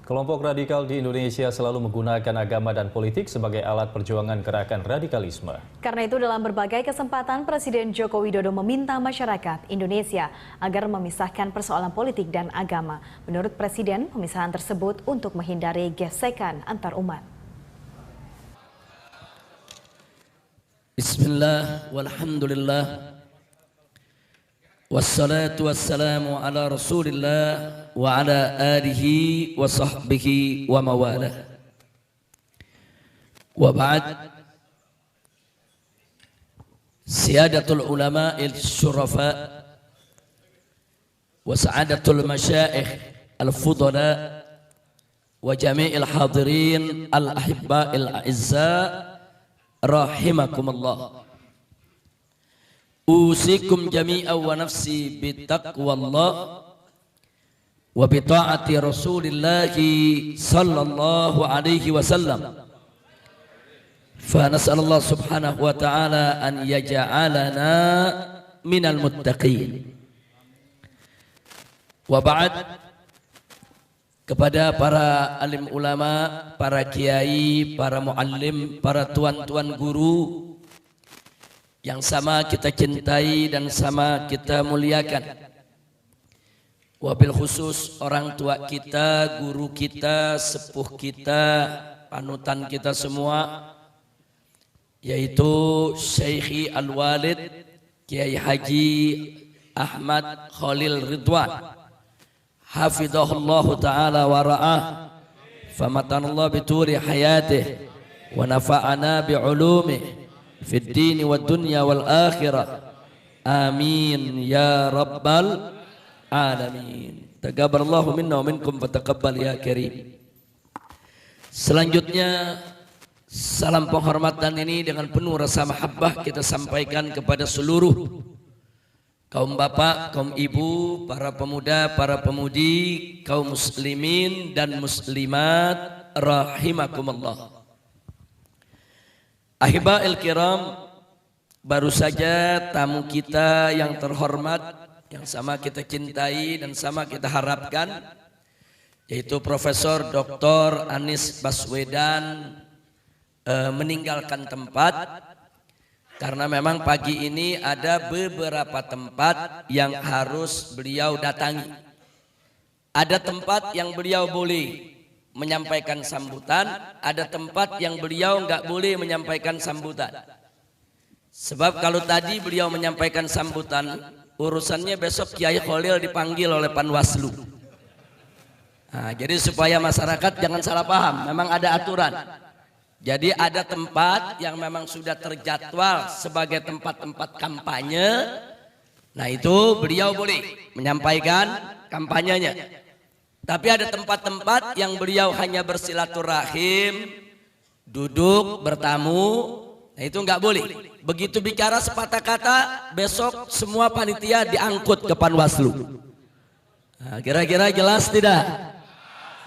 Kelompok radikal di Indonesia selalu menggunakan agama dan politik sebagai alat perjuangan gerakan radikalisme. Karena itu dalam berbagai kesempatan Presiden Joko Widodo meminta masyarakat Indonesia agar memisahkan persoalan politik dan agama. Menurut Presiden, pemisahan tersebut untuk menghindari gesekan antar umat. Bismillah walhamdulillah wassalatu wassalamu ala rasulillah wa ala alihi wa sahbihi wa mawalah wa ba'd. Siyadatul ulama al-syurafa wa sa'adatul masyaikh al-fudala wa jami'il hadirin al-ahibba al-a'izza rahimakumullah. Usikum jami'an wa nafsi bitaqwallah wa bita'ati rasulillahi sallallahu alaihi wasallam. Fa nas'alullah subhanahu wa ta'ala an yaj'alana minal muttaqin. Wa ba'd. Kepada para alim ulama, para kiai, para muallim, para tuan-tuan guru yang sama kita cintai dan sama kita muliakan. Wabil khusus orang tua kita, guru kita, sepuh kita, panutan kita semua, yaitu Syekhi Al-Walid Kiai Haji Ahmad Khalil Ridwan, hafidhahullahu ta'ala wa ra'ah, famatanallah bituri hayatih wa nafa'ana bi'ulumih fid dini wad dunya wal akhirah, amin ya rabbal alamin. Taqabbalallahu minna wa minkum fataqabbal ya karim. Selanjutnya salam penghormatan ini dengan penuh rasa mahabbah kita sampaikan kepada seluruh kaum bapak, kaum ibu, para pemuda, para pemudi, kaum muslimin dan muslimat rahimakumullah. Ahiba'il kiram, baru saja tamu kita yang terhormat, yang sama kita cintai dan sama kita harapkan, yaitu Profesor Dr. Anies Baswedan meninggalkan tempat. Karena memang pagi ini ada beberapa tempat yang harus beliau datangi. Ada tempat yang beliau boleh menyampaikan sambutan, ada tempat yang beliau nggak boleh menyampaikan sambutan. Sebab kalau tadi beliau menyampaikan sambutan, urusannya besok Kiai Khalil dipanggil oleh Panwaslu. Nah, jadi supaya masyarakat jangan salah paham, memang ada aturan. Jadi ada tempat yang memang sudah terjadwal sebagai tempat-tempat kampanye. Nah itu beliau boleh menyampaikan kampanyenya. Tapi ada tempat-tempat yang beliau hanya bersilaturahim, duduk, bertamu. Nah itu nggak boleh. Begitu bicara sepatah kata, besok semua panitia diangkut ke Panwaslu. Nah, kira-kira jelas tidak?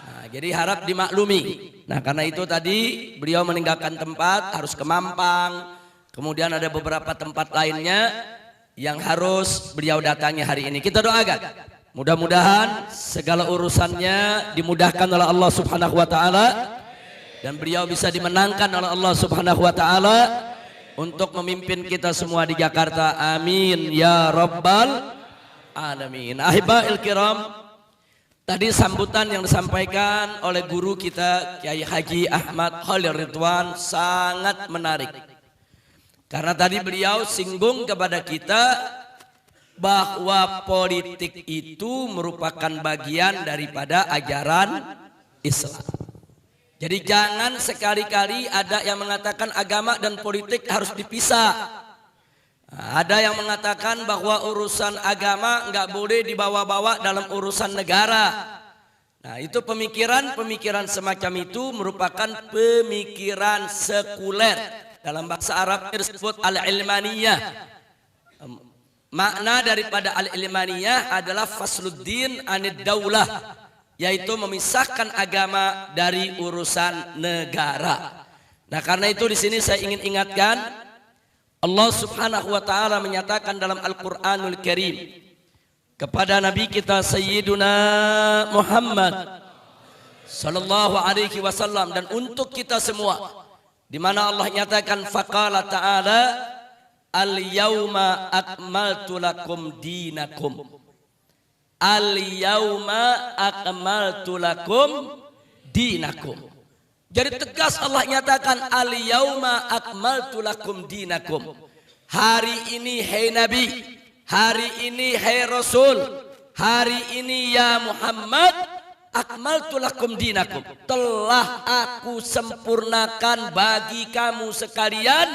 Nah, jadi harap dimaklumi. Nah karena itu tadi beliau meninggalkan tempat, harus ke Mampang, kemudian ada beberapa tempat lainnya yang harus beliau datangi hari ini. Kita doakan mudah-mudahan segala urusannya dimudahkan oleh Allah Subhanahu wa taala dan beliau bisa dimenangkan oleh Allah Subhanahu wa taala untuk memimpin kita semua di Jakarta, amin ya rabbal alamin. Ahiba'il kiram, tadi sambutan yang disampaikan oleh guru kita Kiai Haji Ahmad Khalil Ridwan sangat menarik. Karena tadi beliau singgung kepada kita bahwa politik itu merupakan bagian daripada ajaran Islam. Jadi jangan sekali-kali ada yang mengatakan agama dan politik harus dipisah. Ada yang mengatakan bahwa urusan agama nggak boleh dibawa-bawa dalam urusan negara. Nah itu pemikiran semacam itu merupakan pemikiran sekuler. Dalam bahasa Arab disebut al-ilmaniyah. Makna daripada al-ilmaniyah adalah fasluddin anid daulah, yaitu memisahkan agama dari urusan negara. Nah karena itu di sini saya ingin ingatkan, Allah Subhanahu wa taala menyatakan dalam Al-Qur'anul Karim kepada Nabi kita Sayyiduna Muhammad sallallahu alaihi wasallam, dan untuk kita semua, di mana Allah nyatakan faqala ta'ala al-yauma akmaltu lakum dinakum. Al-yauma akmaltu lakum dinakum. Jadi tegas Allah nyatakan al-yauma akmaltu lakum dinakum. Hari ini hai Nabi, hari ini hai Rasul, hari ini ya Muhammad, akmaltu lakum dinakum, telah aku sempurnakan bagi kamu sekalian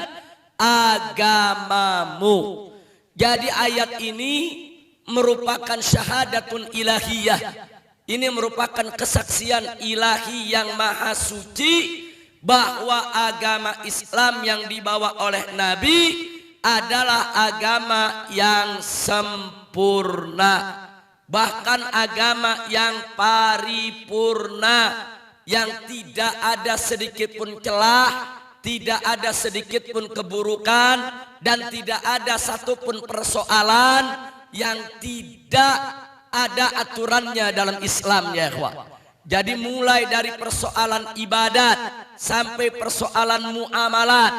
agamamu. Jadi ayat ini merupakan syahadatun ilahiyah. Ini merupakan kesaksian ilahi yang maha suci bahwa agama Islam yang dibawa oleh Nabi adalah agama yang sempurna, bahkan agama yang paripurna, yang tidak ada sedikit pun celah, tidak ada sedikit pun keburukan, dan tidak ada satupun persoalan yang tidak ada aturannya dalam Islam, ya ikhwah. Jadi mulai dari persoalan ibadat sampai persoalan muamalat,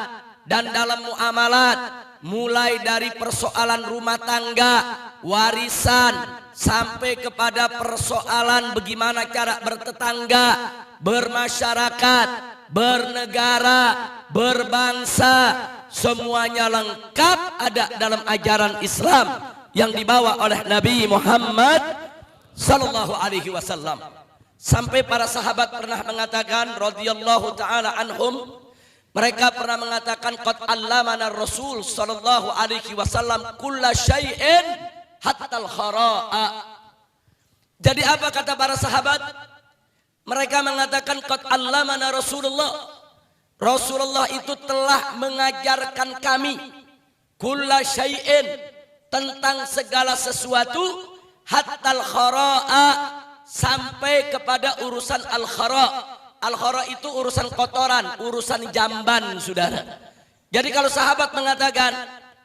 dan dalam muamalat mulai dari persoalan rumah tangga, warisan, sampai kepada persoalan bagaimana cara bertetangga, bermasyarakat, bernegara, berbangsa, semuanya lengkap ada dalam ajaran Islam yang dibawa oleh Nabi Muhammad sallallahu alaihi wasallam. Sampai para sahabat pernah mengatakan radhiyallahu taala anhum, mereka pernah mengatakan qad allamana Rasul sallallahu alaihi wasallam kulla syai'in hatta al-khara'a. Jadi apa kata para sahabat? Mereka mengatakan qad allamana Rasulullah, Rasulullah itu telah mengajarkan kami kulla syai'in, tentang segala sesuatu, hatal khara'a, sampai kepada urusan al-khara'. Al-khara' itu urusan kotoran, urusan jamban, saudara. Jadi kalau sahabat mengatakan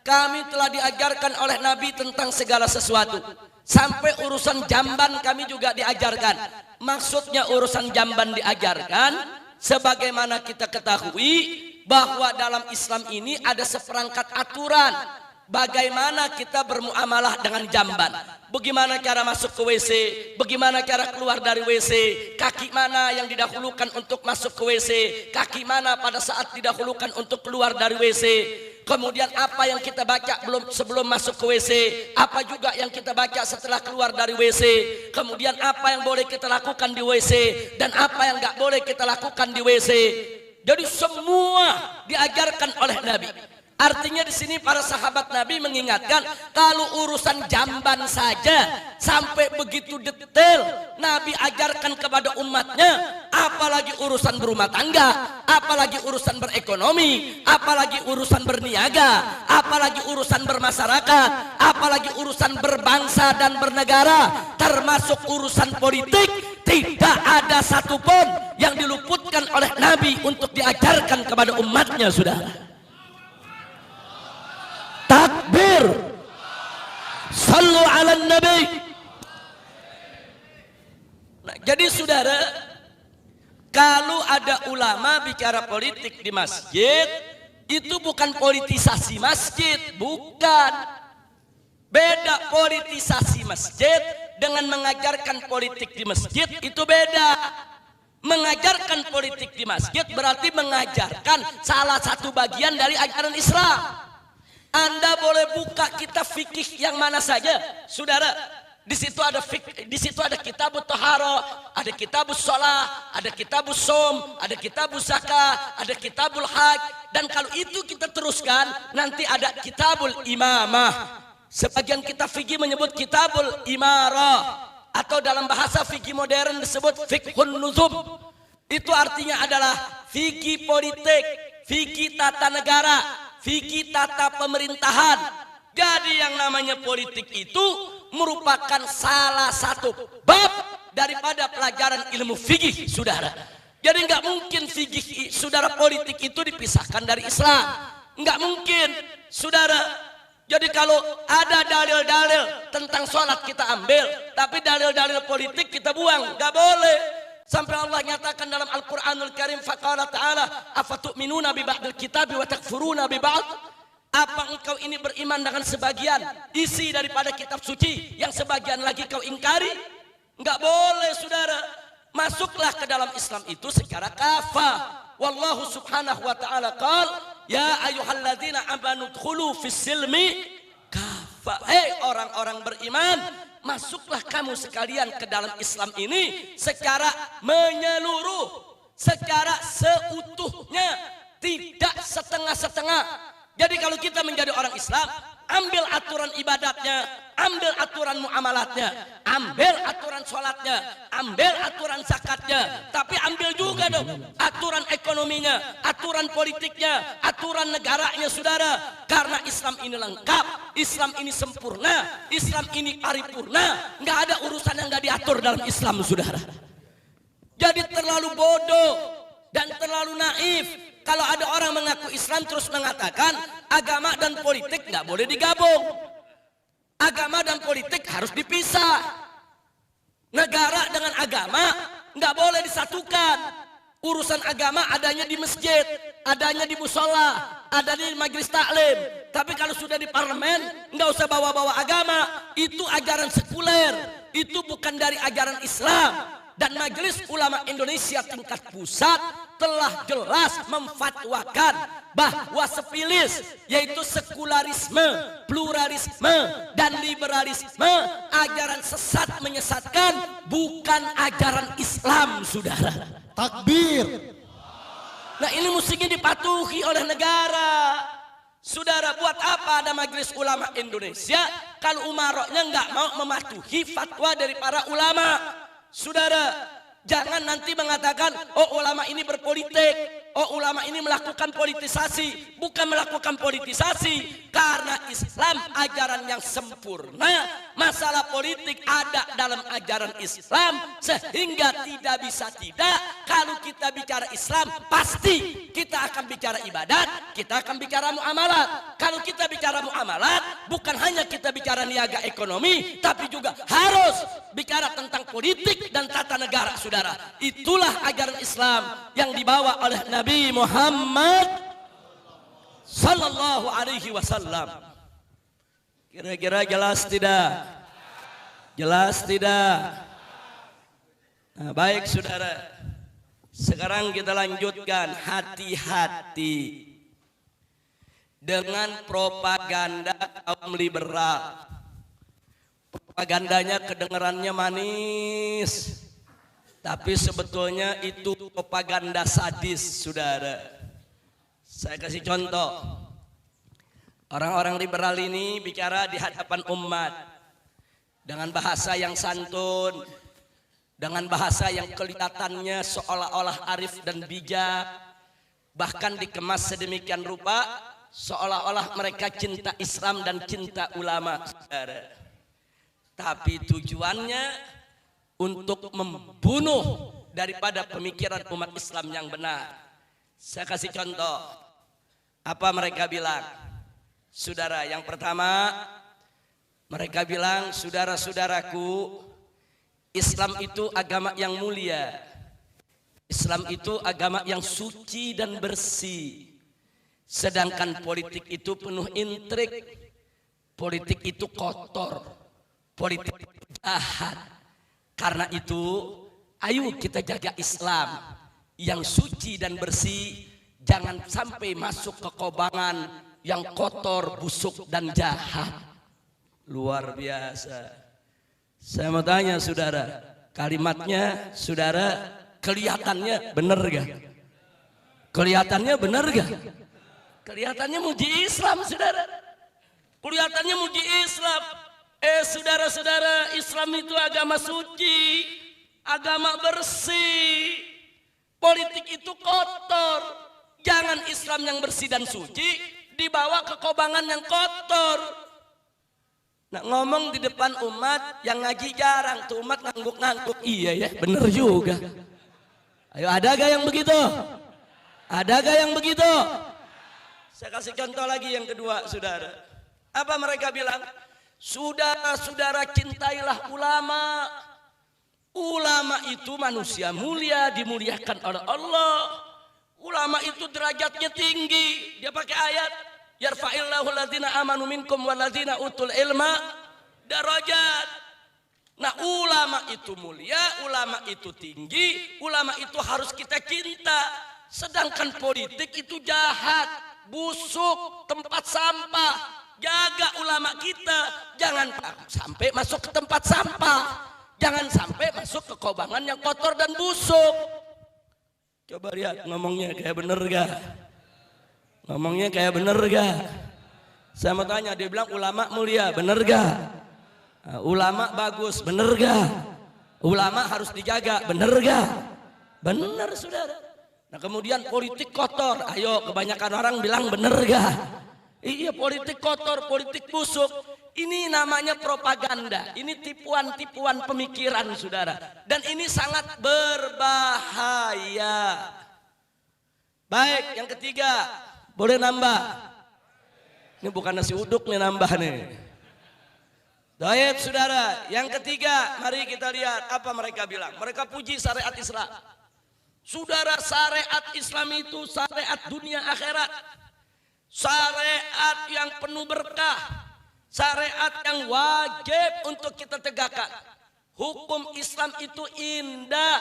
kami telah diajarkan oleh Nabi tentang segala sesuatu, sampai urusan jamban kami juga diajarkan. Maksudnya urusan jamban diajarkan sebagaimana kita ketahui bahwa dalam Islam ini ada seperangkat aturan bagaimana kita bermuamalah dengan jamban. Bagaimana cara masuk ke WC, bagaimana cara keluar dari WC, kaki mana yang didahulukan untuk masuk ke WC, kaki mana pada saat didahulukan untuk keluar dari WC. Kemudian apa yang kita baca sebelum masuk ke WC, apa juga yang kita baca setelah keluar dari WC. Kemudian apa yang boleh kita lakukan di WC dan apa yang nggak boleh kita lakukan di WC. Jadi semua diajarkan oleh Nabi. Artinya di sini para sahabat Nabi mengingatkan kalau urusan jamban saja sampai begitu detail Nabi ajarkan kepada umatnya, apalagi urusan berumah tangga, apalagi urusan berekonomi, apalagi urusan berniaga, apalagi urusan bermasyarakat, apalagi urusan berbangsa dan bernegara, termasuk urusan politik. Tidak ada satupun yang diluputkan oleh Nabi untuk diajarkan kepada umatnya, saudara. Takbir, sallu ala nabi. Nah, jadi saudara, kalau ada ulama bicara politik di masjid, itu bukan politisasi masjid, bukan. Beda politisasi masjid dengan mengajarkan politik di masjid, itu beda. Mengajarkan politik di masjid berarti mengajarkan salah satu bagian dari ajaran Islam. Anda boleh buka kitab fikih yang mana saja, saudara. Di situ ada fikih, di situ ada kitabut thahara, ada kitabus shalah, ada kitabus shaum, ada kitabus zakah, ada kitabul haj. Dan kalau itu kita teruskan, nanti ada kitabul imamah. Sebagian kitab fikih menyebut kitabul imarah, atau dalam bahasa fikih modern disebut fiqhun nuzum. Itu artinya adalah fikih politik, fikih tata negara, fikih tata pemerintahan. Jadi yang namanya politik itu merupakan salah satu bab daripada pelajaran ilmu fikih, saudara. Jadi nggak mungkin fikih, saudara, politik itu dipisahkan dari Islam. Nggak mungkin, saudara. Jadi kalau ada dalil-dalil tentang sholat kita ambil, tapi dalil-dalil politik kita buang, nggak boleh. Sampai Allah nyatakan dalam Al-Quranul Karim, faqala ta'ala, afatu'minuna bi ba'dil kitabi wa takfuruna bi ba'd? Apa engkau ini beriman dengan sebagian isi daripada kitab suci, yang sebagian lagi kau ingkari? Enggak boleh, saudara. Masuklah ke dalam Islam itu secara kafah. Wallahu subhanahu wa ta'ala qal, ya ayyuhalladzina amanu dkhulu fis silmi kafah. Hei orang-orang beriman, masuklah kamu sekalian ke dalam Islam ini secara menyeluruh, secara seutuhnya, tidak setengah-setengah. Jadi kalau kita menjadi orang Islam, ambil aturan ibadatnya, ambil aturan muamalatnya, ambil aturan sholatnya, ambil aturan zakatnya, tapi ambil juga dong aturan ekonominya, aturan politiknya, aturan negaranya, saudara. Karena Islam ini lengkap, Islam ini sempurna, Islam ini paripurna, nggak ada urusan yang nggak diatur dalam Islam, saudara. Jadi terlalu bodoh dan terlalu naif kalau ada orang mengaku Islam terus mengatakan agama dan politik nggak boleh digabung. Agama dan politik harus dipisah. Negara dengan agama nggak boleh disatukan. Urusan agama adanya di masjid, adanya di musola, adanya di majelis taklim. Tapi kalau sudah di parlemen nggak usah bawa-bawa agama. Itu ajaran sekuler. Itu bukan dari ajaran Islam. Dan Majelis Ulama Indonesia tingkat pusat telah jelas memfatwakan bahwa sepilis, yaitu sekularisme, pluralisme, dan liberalisme, ajaran sesat menyesatkan, bukan ajaran Islam, saudara. Takbir. Nah ini mestinya dipatuhi oleh negara. Saudara, buat apa ada Majelis Ulama Indonesia kalau umaroknya nggak mau mematuhi fatwa dari para ulama? Saudara, jangan nanti mengatakan, oh ulama ini berpolitik, oh ulama ini melakukan politisasi. Bukan melakukan politisasi, karena Islam ajaran yang sempurna. Masalah politik ada dalam ajaran Islam, sehingga tidak bisa tidak. Kalau kita bicara Islam, pasti kita akan bicara ibadat, kita akan bicara muamalat. Kalau kita bicara muamalat, bukan hanya kita bicara niaga ekonomi, tapi juga harus bicara tentang politik dan tata negara, saudara. Itulah ajaran Islam yang dibawa oleh Nabi Muhammad sallallahu alaihi wasallam. Kira-kira jelas tidak? Jelas tidak? Nah, baik saudara. Sekarang kita lanjutkan. Hati-hati dengan propaganda kaum liberal. Propagandanya kedengarannya manis, tapi sebetulnya itu propaganda sadis, saudara. Saya kasih contoh. Orang-orang liberal ini bicara di hadapan umat dengan bahasa yang santun, dengan bahasa yang kelihatannya seolah-olah arif dan bijak, bahkan dikemas sedemikian rupa seolah-olah mereka cinta Islam dan cinta ulama, saudara. Tapi tujuannya untuk membunuh daripada pemikiran umat Islam yang benar. Saya kasih contoh. Apa mereka bilang? Saudara, yang pertama mereka bilang, saudara-saudaraku, Islam itu agama yang mulia. Islam itu agama yang suci dan bersih. Sedangkan politik itu penuh intrik. Politik itu kotor. Politik itu jahat. Karena itu, ayo kita jaga Islam yang suci dan bersih. Jangan sampai masuk ke kobangan yang kotor, busuk, dan jahat. Luar biasa. Saya mau tanya saudara, kalimatnya saudara kelihatannya benar gak? Kelihatannya benar gak? Kelihatannya muji Islam, saudara. Kelihatannya muji Islam. Saudara-saudara, Islam itu agama suci, agama bersih. Politik itu kotor. Jangan Islam yang bersih dan suci dibawa ke kobangan yang kotor. Nah, ngomong di depan umat yang ngaji jarang, tuh umat ngangguk-ngangguk. Iya ya, bener juga. Ayo, ada gak yang begitu? Ada gak yang begitu? Saya kasih contoh lagi yang kedua, saudara. Apa mereka bilang? Saudara-saudara, cintailah ulama. Ulama itu manusia mulia, dimuliakan oleh Allah. Ulama itu derajatnya tinggi. Dia pakai ayat, yarfa'illahu alladzina amanu minkum walladzina utul ilma darajat. Nah, ulama itu mulia, ulama itu tinggi, ulama itu harus kita cinta. Sedangkan politik itu jahat, busuk, tempat sampah. Jaga ulama kita, jangan sampai masuk ke tempat sampah. Jangan sampai masuk ke kobangan yang kotor dan busuk. Coba lihat ngomongnya kayak bener gak? Ngomongnya kayak bener gak? Saya mau tanya, dia bilang ulama mulia, bener gak? Ulama bagus, bener gak? Ulama harus dijaga, bener gak? Bener, saudara. Nah, kemudian politik kotor, ayo kebanyakan orang bilang bener gak? Iya, politik kotor, politik busuk. Ini namanya propaganda, ini tipuan-tipuan pemikiran, saudara. Dan ini sangat berbahaya. Baik, yang ketiga, boleh nambah. Ini bukan nasi uduk nih, nambah nih. Baik, saudara, yang ketiga, mari kita lihat apa mereka bilang. Mereka puji syariat Islam. Saudara, syariat Islam itu syariat dunia akhirat. Syariat yang penuh berkah. Syariat yang wajib untuk kita tegakkan. Hukum Islam itu indah.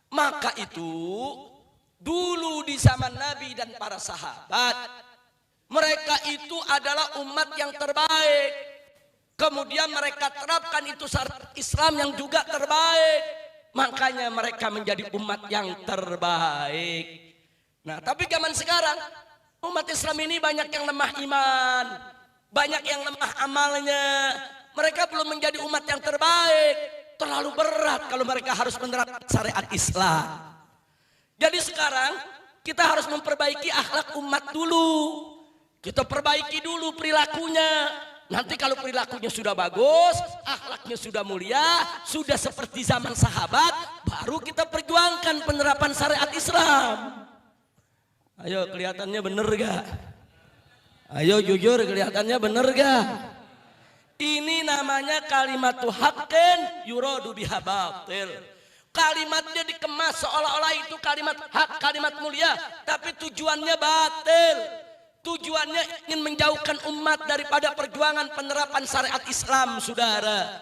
Maka itu dulu di zaman Nabi dan para sahabat, mereka itu adalah umat yang terbaik. Kemudian mereka terapkan itu syariat Islam yang juga terbaik. Makanya mereka menjadi umat yang terbaik. Nah, tapi zaman sekarang umat Islam ini banyak yang lemah iman, banyak yang lemah amalnya. Mereka belum menjadi umat yang terbaik. Terlalu berat kalau mereka harus menerapkan syariat Islam. Jadi sekarang kita harus memperbaiki akhlak umat dulu. Kita perbaiki dulu perilakunya. Nanti kalau perilakunya sudah bagus, akhlaknya sudah mulia, sudah seperti zaman sahabat, baru kita perjuangkan penerapan syariat Islam. Ayo, kelihatannya bener gak? Ayo jujur, kelihatannya bener gak? Ini namanya kalimatu haqqin yuradu biha batil. Kalimatnya dikemas seolah-olah itu kalimat hak, kalimat mulia, tapi tujuannya batil. Tujuannya ingin menjauhkan umat daripada perjuangan penerapan syariat Islam, saudara.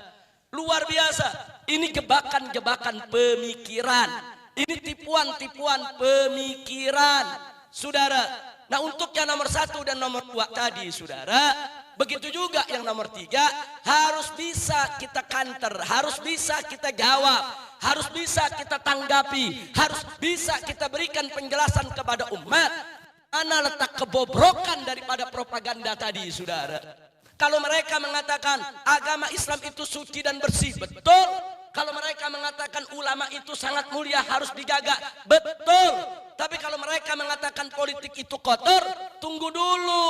Luar biasa. Ini jebakan-jebakan pemikiran. Ini tipuan-tipuan pemikiran, saudara. Nah, untuk yang nomor 1 dan nomor 2 tadi, saudara, begitu juga yang nomor 3, harus bisa kita counter, harus bisa kita jawab, harus bisa kita tanggapi, harus bisa kita berikan penjelasan kepada umat. Mana letak kebobrokan daripada propaganda tadi, saudara? Kalau mereka mengatakan agama Islam itu suci dan bersih, betul. Kalau mereka mengatakan ulama itu sangat mulia, harus dijaga, betul. Tapi kalau mereka mengatakan politik itu kotor, tunggu dulu,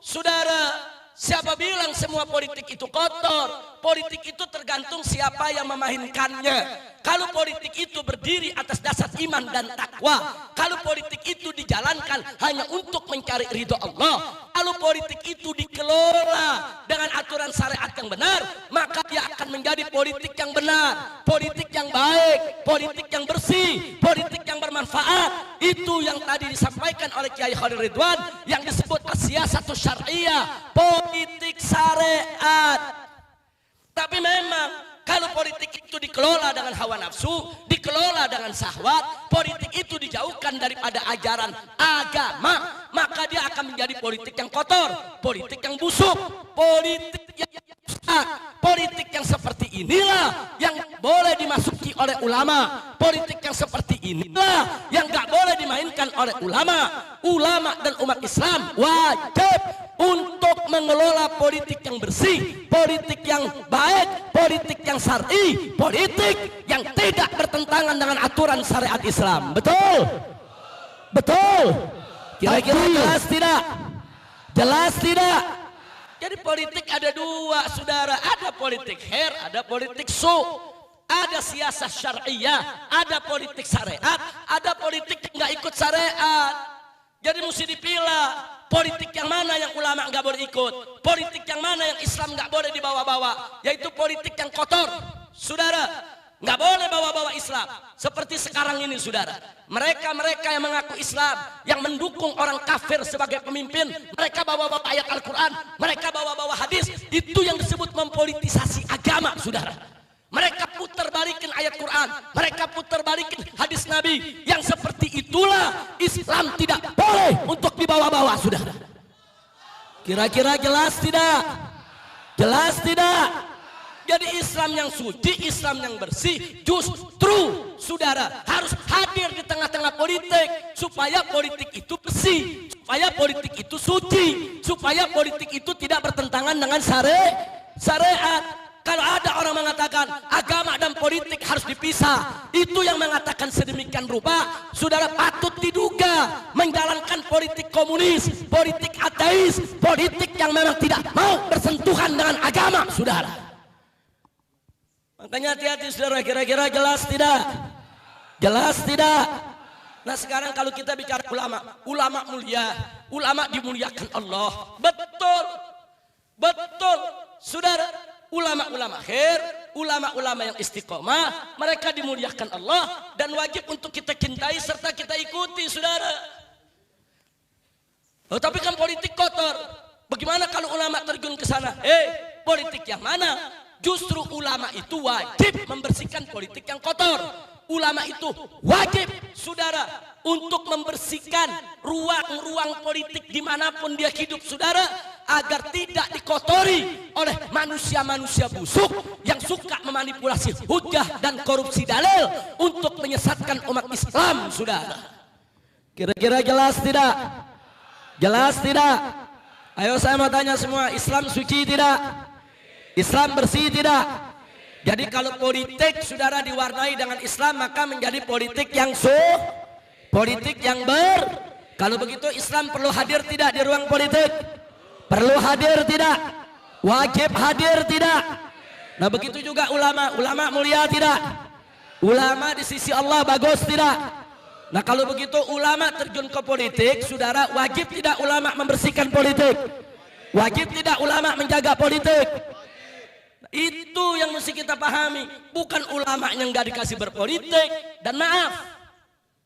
saudara. Siapa bilang semua politik itu kotor? Politik itu tergantung siapa yang memainkannya. Kalau politik itu berdiri atas dasar iman dan takwa, kalau politik itu dijalankan hanya untuk mencari ridho Allah, kalau politik itu dikelola dengan aturan syariat yang benar, maka dia akan menjadi politik yang benar, politik yang baik, politik yang bersih, politik yang bermanfaat. Itu yang tadi disampaikan oleh Kiai Khalil Ridwan yang disebut as-siyasatus syar'iyyah, politik syariat. Tapi memang kalau politik itu dikelola dengan hawa nafsu, dikelola dengan syahwat, politik itu dijauhkan daripada ajaran agama, maka dia akan menjadi politik yang kotor, politik yang busuk, politik yang rusak. Politik yang seperti inilah yang boleh dimasuki oleh ulama. Politik yang seperti inilah yang gak boleh dimainkan oleh ulama. Ulama dan umat Islam wajib untuk mengelola politik yang bersih, politik yang baik, politik yang syar'i, politik yang tidak bertentangan dengan aturan syariat Islam. Betul? Betul? Kira-kira jelas tidak? Jelas tidak? Jadi politik ada dua, saudara. Ada politik khair, ada politik su. Ada siasat syar'iyah, ada politik syariat, ada politik yang nggak ikut syariat. Jadi mesti dipilah politik yang mana yang ulama nggak boleh ikut, politik yang mana yang Islam nggak boleh dibawa-bawa, yaitu politik yang kotor, saudara. Nggak boleh bawa-bawa Islam. Seperti sekarang ini saudara. Mereka-mereka yang mengaku Islam, yang mendukung orang kafir sebagai pemimpin, mereka bawa-bawa ayat Al-Quran, mereka bawa-bawa hadis. Itu yang disebut mempolitisasi agama saudara. Mereka putar balikin ayat Quran, mereka putar balikin hadis Nabi. Yang seperti itulah Islam tidak boleh untuk dibawa-bawa saudara. Kira-kira jelas tidak? Jelas tidak? Jadi Islam yang suci, Islam yang bersih, justru saudara harus hadir di tengah-tengah politik supaya politik itu bersih, supaya politik itu suci, supaya politik itu tidak bertentangan dengan syariat. Kalau ada orang mengatakan agama dan politik harus dipisah, itu yang mengatakan sedemikian rupa, saudara patut diduga menjalankan politik komunis, politik ateis, politik yang memang tidak mau bersentuhan dengan agama, saudara. Makanya hati-hati saudara, kira-kira jelas tidak? Jelas tidak? Nah sekarang kalau kita bicara ulama, ulama mulia, ulama dimuliakan Allah. Betul, betul saudara. Ulama-ulama khair, ulama-ulama yang istiqomah, mereka dimuliakan Allah dan wajib untuk kita cintai serta kita ikuti saudara. Oh, tapi kan politik kotor. Bagaimana kalau ulama terjun ke sana? Politik yang mana? Justru ulama itu wajib membersihkan politik yang kotor. Ulama itu wajib saudara untuk membersihkan ruang-ruang politik dimanapun dia hidup saudara, agar tidak dikotori oleh manusia-manusia busuk yang suka memanipulasi hujah dan korupsi dalil untuk menyesatkan umat Islam saudara. Kira-kira jelas tidak? Jelas tidak? Ayo saya mau tanya semua, Islam suci tidak? Islam bersih tidak? Jadi kalau politik saudara diwarnai dengan Islam, maka menjadi politik yang politik yang kalau begitu Islam perlu hadir tidak di ruang politik? Perlu hadir tidak? Wajib hadir tidak? Nah begitu juga ulama, ulama mulia tidak? Ulama di sisi Allah bagus tidak? Nah kalau begitu ulama terjun ke politik, saudara wajib tidak ulama membersihkan politik? Wajib tidak ulama menjaga politik? Itu yang mesti kita pahami, bukan ulama yang gak dikasih berpolitik. Dan maaf,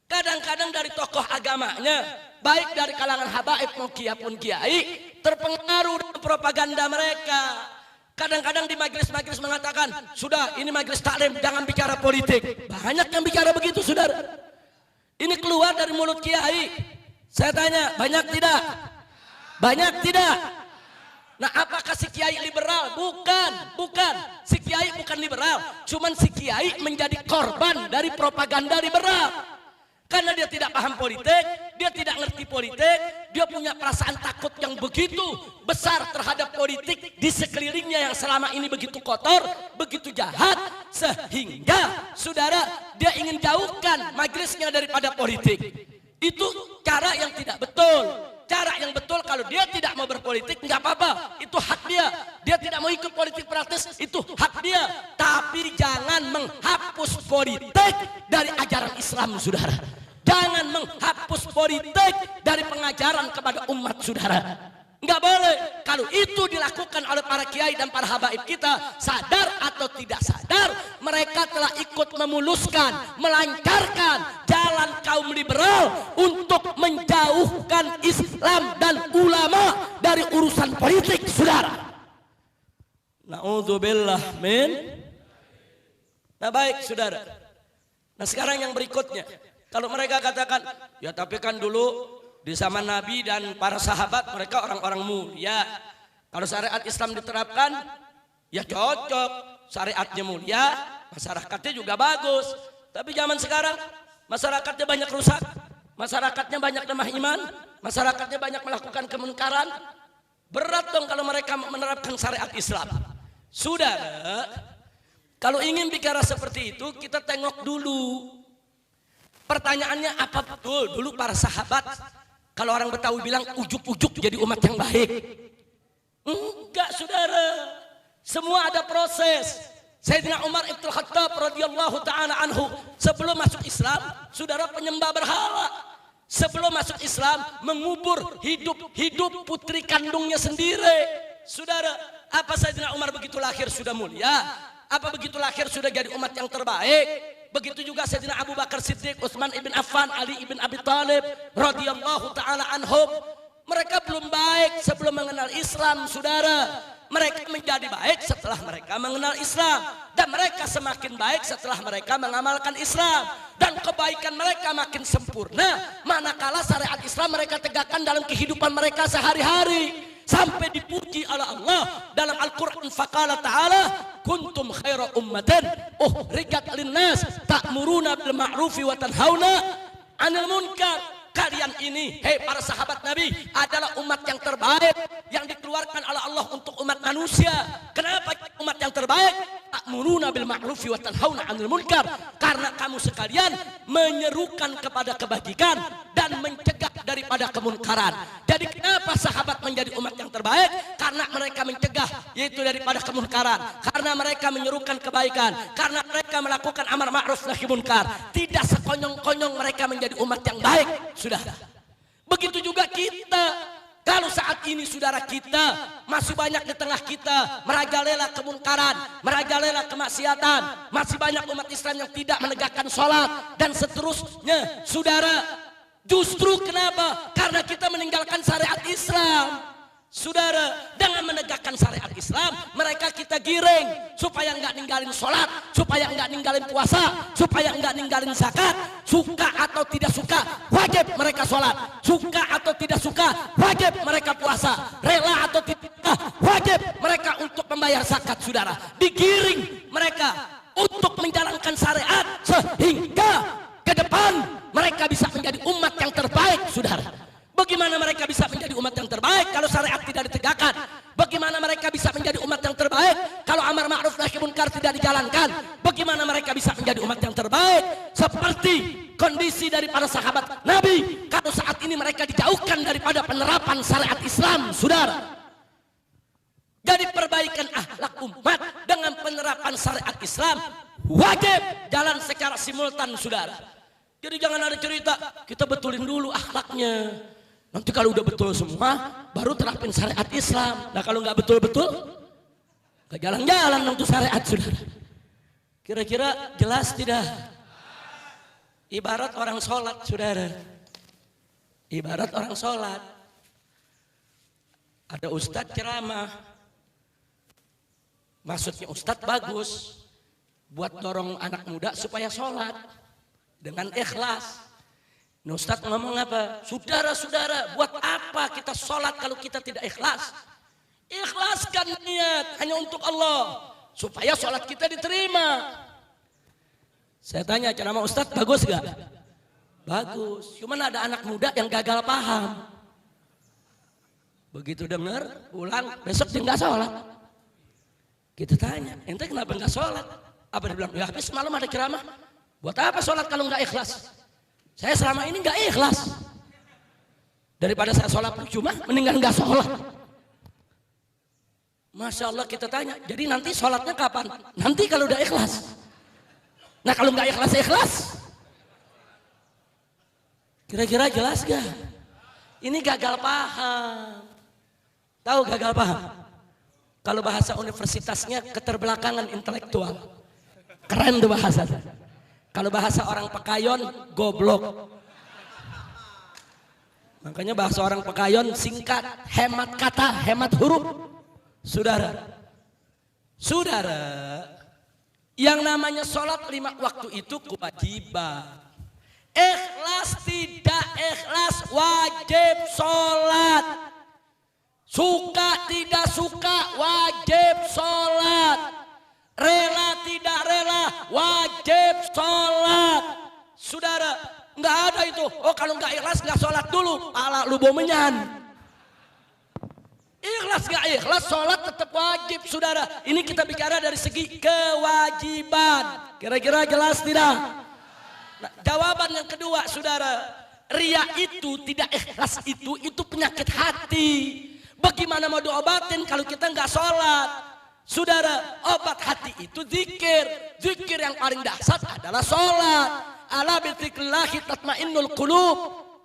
kadang-kadang dari tokoh agamanya, baik dari kalangan habaib maupun kiai, terpengaruh dengan propaganda mereka. Kadang-kadang di majelis-majelis mengatakan, sudah ini majelis taklim, jangan bicara politik. Banyak yang bicara begitu saudara. Ini keluar dari mulut kiai. Saya tanya, banyak tidak? Banyak tidak? Nah apakah si kiai liberal? Bukan. Si kiai bukan liberal. Cuman si kiai menjadi korban dari propaganda liberal. Karena dia tidak paham politik, dia tidak ngerti politik, dia punya perasaan takut yang begitu besar terhadap politik di sekelilingnya yang selama ini begitu kotor, begitu jahat, sehingga saudara dia ingin jauhkan majelisnya daripada politik. Itu cara yang tidak betul. Cara yang betul kalau dia tidak mau berpolitik nggak apa-apa, itu hak dia. Dia tidak mau ikut politik praktis, itu hak dia. Tapi jangan menghapus politik dari ajaran Islam saudara. Jangan menghapus politik dari pengajaran kepada umat saudara. Nggak boleh. Kalau itu dilakukan oleh para kiai dan para habaib kita, sadar atau tidak sadar, mereka telah ikut memuluskan, melancarkan jalan kaum liberal untuk menjauhkan Islam dan ulama dari urusan politik saudara. Na'udzubillah min. Nah baik saudara. Nah sekarang yang berikutnya, kalau mereka katakan, ya tapi kan dulu di zaman Nabi dan para sahabat mereka orang-orang mulia. Kalau syariat Islam diterapkan, ya cocok. Syariatnya mulia, masyarakatnya juga bagus. Tapi zaman sekarang, masyarakatnya banyak rusak. Masyarakatnya banyak lemah iman. Masyarakatnya banyak melakukan kemungkaran. Berat dong kalau mereka menerapkan syariat Islam. Saudara, kalau ingin bicara seperti itu, kita tengok dulu. Pertanyaannya apa betul dulu para sahabat, kalau orang Betawi bilang ujuk-ujuk jadi umat yang baik? Enggak saudara, semua ada proses. Sayyidina Umar Ibn Khattab radhiyallahu ta'ala anhu sebelum masuk Islam, saudara penyembah berhala. Sebelum masuk Islam mengubur hidup putri kandungnya sendiri. Saudara, apa Sayyidina Umar begitu lahir sudah mulia? Apa begitu lahir sudah jadi umat yang terbaik? Begitu juga Sayyidina Abu Bakar Siddiq, Utsman ibn Affan, Ali ibn Abi Thalib radhiyallahu taala anhum. Mereka belum baik sebelum mengenal Islam, saudara. Mereka menjadi baik setelah mereka mengenal Islam, dan mereka semakin baik setelah mereka mengamalkan Islam, dan kebaikan mereka makin sempurna manakala syariat Islam mereka tegakkan dalam kehidupan mereka sehari-hari, sampai dipuji oleh Allah dalam Al-Qur'an. Faqala ta'ala kuntum khaira ummatin ukhrijat linnas ta'muruna bil ma'rufi wa tanhauna 'anil munkar. Kalian ini, hei para sahabat Nabi, adalah umat yang terbaik yang dikeluarkan oleh Allah untuk umat manusia. Kenapa umat yang terbaik? Ta'muruna bil ma'rufi wa tanhauna 'anil munkar. Karena kamu sekalian menyerukan kepada kebajikan dan mencegah daripada kemunkaran. Jadi kenapa sahabat menjadi umat yang terbaik? Karena mereka mencegah, yaitu daripada kemunkaran. Karena mereka menyerukan kebaikan. Karena mereka melakukan amar ma'ruf nahi munkar. Tidak sekonyong-konyong mereka menjadi umat yang baik. Sudah. Begitu juga kita. Kalau saat ini saudara kita masih banyak di tengah kita merajalela kemunkaran, merajalela kemaksiatan, masih banyak umat Islam yang tidak menegakkan sholat dan seterusnya, saudara. Justru kenapa? Karena kita meninggalkan syariat Islam. Saudara, dengan menegakkan syariat Islam, mereka kita giring supaya enggak ninggalin sholat, supaya enggak ninggalin puasa, supaya enggak ninggalin zakat. Suka atau tidak suka, wajib mereka sholat. Suka atau tidak suka, wajib mereka puasa. Rela atau tidak, wajib mereka untuk membayar zakat, saudara. Digiring mereka untuk menjalankan syariat sehingga ke depan mereka bisa menjadi umat yang terbaik, saudara. Bagaimana mereka bisa menjadi umat yang terbaik kalau syariat tidak ditegakkan? Bagaimana mereka bisa menjadi umat yang terbaik kalau amar ma'ruf nahi munkar tidak dijalankan? Bagaimana mereka bisa menjadi umat yang terbaik seperti kondisi dari para sahabat Nabi kalau saat ini mereka dijauhkan daripada penerapan syariat Islam, saudara? Jadi perbaikan akhlak umat dengan penerapan syariat Islam wajib jalan secara simultan, saudara. Jadi jangan ada cerita kita betulin dulu akhlaknya. Nanti kalau udah betul semua, baru terapin syariat Islam. Nah kalau nggak betul-betul, ke jalan-jalan untuk syariat, saudara. Kira-kira jelas tidak? Ibarat orang sholat, saudara. Ibarat orang sholat. Ada ustadz ceramah. Maksudnya ustadz bagus. Buat dorong anak muda supaya sholat. Dengan ikhlas. Nah, Ustaz ngomong apa? Saudara-saudara, buat apa kita sholat kalau kita tidak ikhlas? Ikhlaskan niat hanya untuk Allah supaya sholat kita diterima. Saya tanya, ceramah Ustaz bagus gak? Bagus. Cuman ada anak muda yang gagal paham. Begitu dengar, pulang, besok dia nggak sholat. Kita tanya, ente kenapa nggak sholat? Apa dia bilang? Ya habis malam ada ceramah. Buat apa sholat kalau nggak ikhlas? Saya selama ini nggak ikhlas. Daripada saya sholat percuma, mendingan nggak sholat. Masya Allah, kita tanya. Jadi nanti sholatnya kapan? Nanti kalau udah ikhlas. Nah kalau nggak ikhlas. Kira-kira jelas gak? Ini gagal paham. Tahu gagal paham? Kalau bahasa universitasnya keterbelakangan intelektual. Keren tuh bahasa. Kalau bahasa orang Pekayon, goblok. Makanya bahasa orang Pekayon singkat, hemat kata, hemat huruf. Saudara, yang namanya sholat 5 waktu itu kewajiban. Ikhlas tidak ikhlas wajib sholat. Suka tidak suka wajib sholat. Rela tidak rela wajib sholat. Saudara, nggak ada itu. Oh kalau nggak ikhlas nggak sholat dulu, pala lu bomenyan. Ikhlas nggak ikhlas sholat tetap wajib, saudara. Ini kita bicara dari segi kewajiban. Kira-kira jelas tidak? Nah, jawaban yang kedua, saudara, ria itu tidak ikhlas itu penyakit hati. Bagaimana mau diobatin kalau kita nggak sholat? Saudara, obat hati itu zikir. Zikir yang paling dahsyat adalah sholat. Ala bizikrillahi tatmainnul qulub.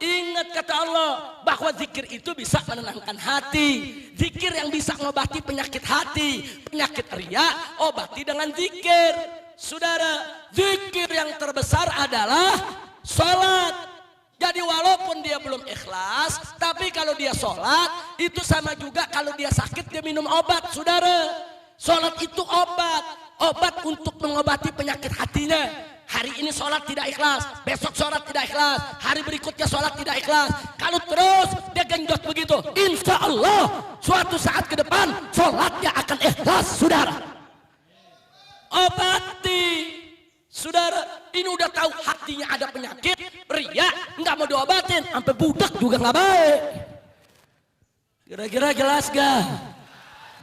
Ingat kata Allah bahwa zikir itu bisa menenangkan hati. Zikir yang bisa mengobati penyakit hati, penyakit riya, obati dengan zikir. Saudara, zikir yang terbesar adalah sholat. Jadi walaupun dia belum ikhlas, tapi kalau dia sholat, itu sama juga kalau dia sakit dia minum obat, saudara. Sholat itu obat untuk mengobati penyakit hatinya. Hari ini sholat tidak ikhlas, besok sholat tidak ikhlas, hari berikutnya sholat tidak ikhlas. Kalau terus dia genjot begitu, insya Allah suatu saat ke depan sholatnya akan ikhlas, saudara. Obati, saudara. Ini udah tahu hatinya ada penyakit, riya, nggak mau diobatin, sampai budak juga nggak baik. Kira-kira jelas gak?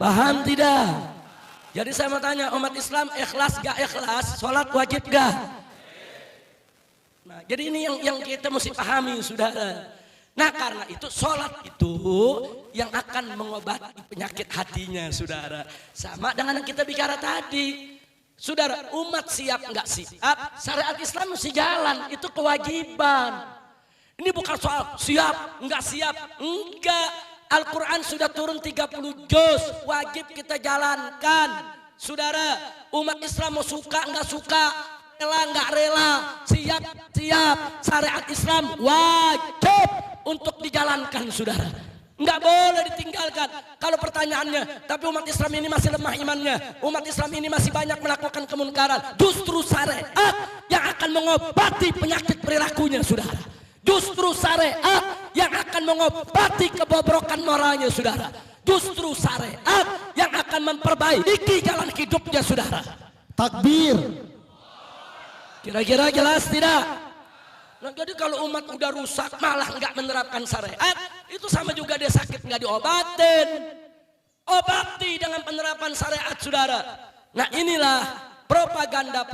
Paham tidak? Jadi saya mau tanya, umat Islam ikhlas gak ikhlas? Sholat wajib gak? Nah, jadi ini yang kita mesti pahami, saudara. Nah, karena itu sholat itu yang akan mengobati penyakit hatinya, saudara. Sama dengan yang kita bicara tadi. Saudara, umat siap nggak siap, syariat Islam mesti jalan, itu kewajiban. Ini bukan soal siap, nggak siap, enggak. Al-Quran sudah turun 30 juz, wajib kita jalankan. Saudara, umat Islam mau suka nggak suka, rela nggak rela, siap siap, syariat Islam wajib untuk dijalankan, saudara. Nggak boleh ditinggalkan. Kalau pertanyaannya, tapi umat Islam ini masih lemah imannya, umat Islam ini masih banyak melakukan kemunkaran. Justru syariat yang akan mengobati penyakit perilakunya, saudara. Justru syariat yang akan mengobati kebobrokan moralnya, saudara. Justru syariat yang akan memperbaiki jalan hidupnya, saudara. Takbir. Kira-kira jelas tidak? Nah, jadi kalau umat udah rusak malah nggak menerapkan syariat, itu sama juga dia sakit nggak diobatin. Obati dengan penerapan syariat, saudara. Nah, inilah propaganda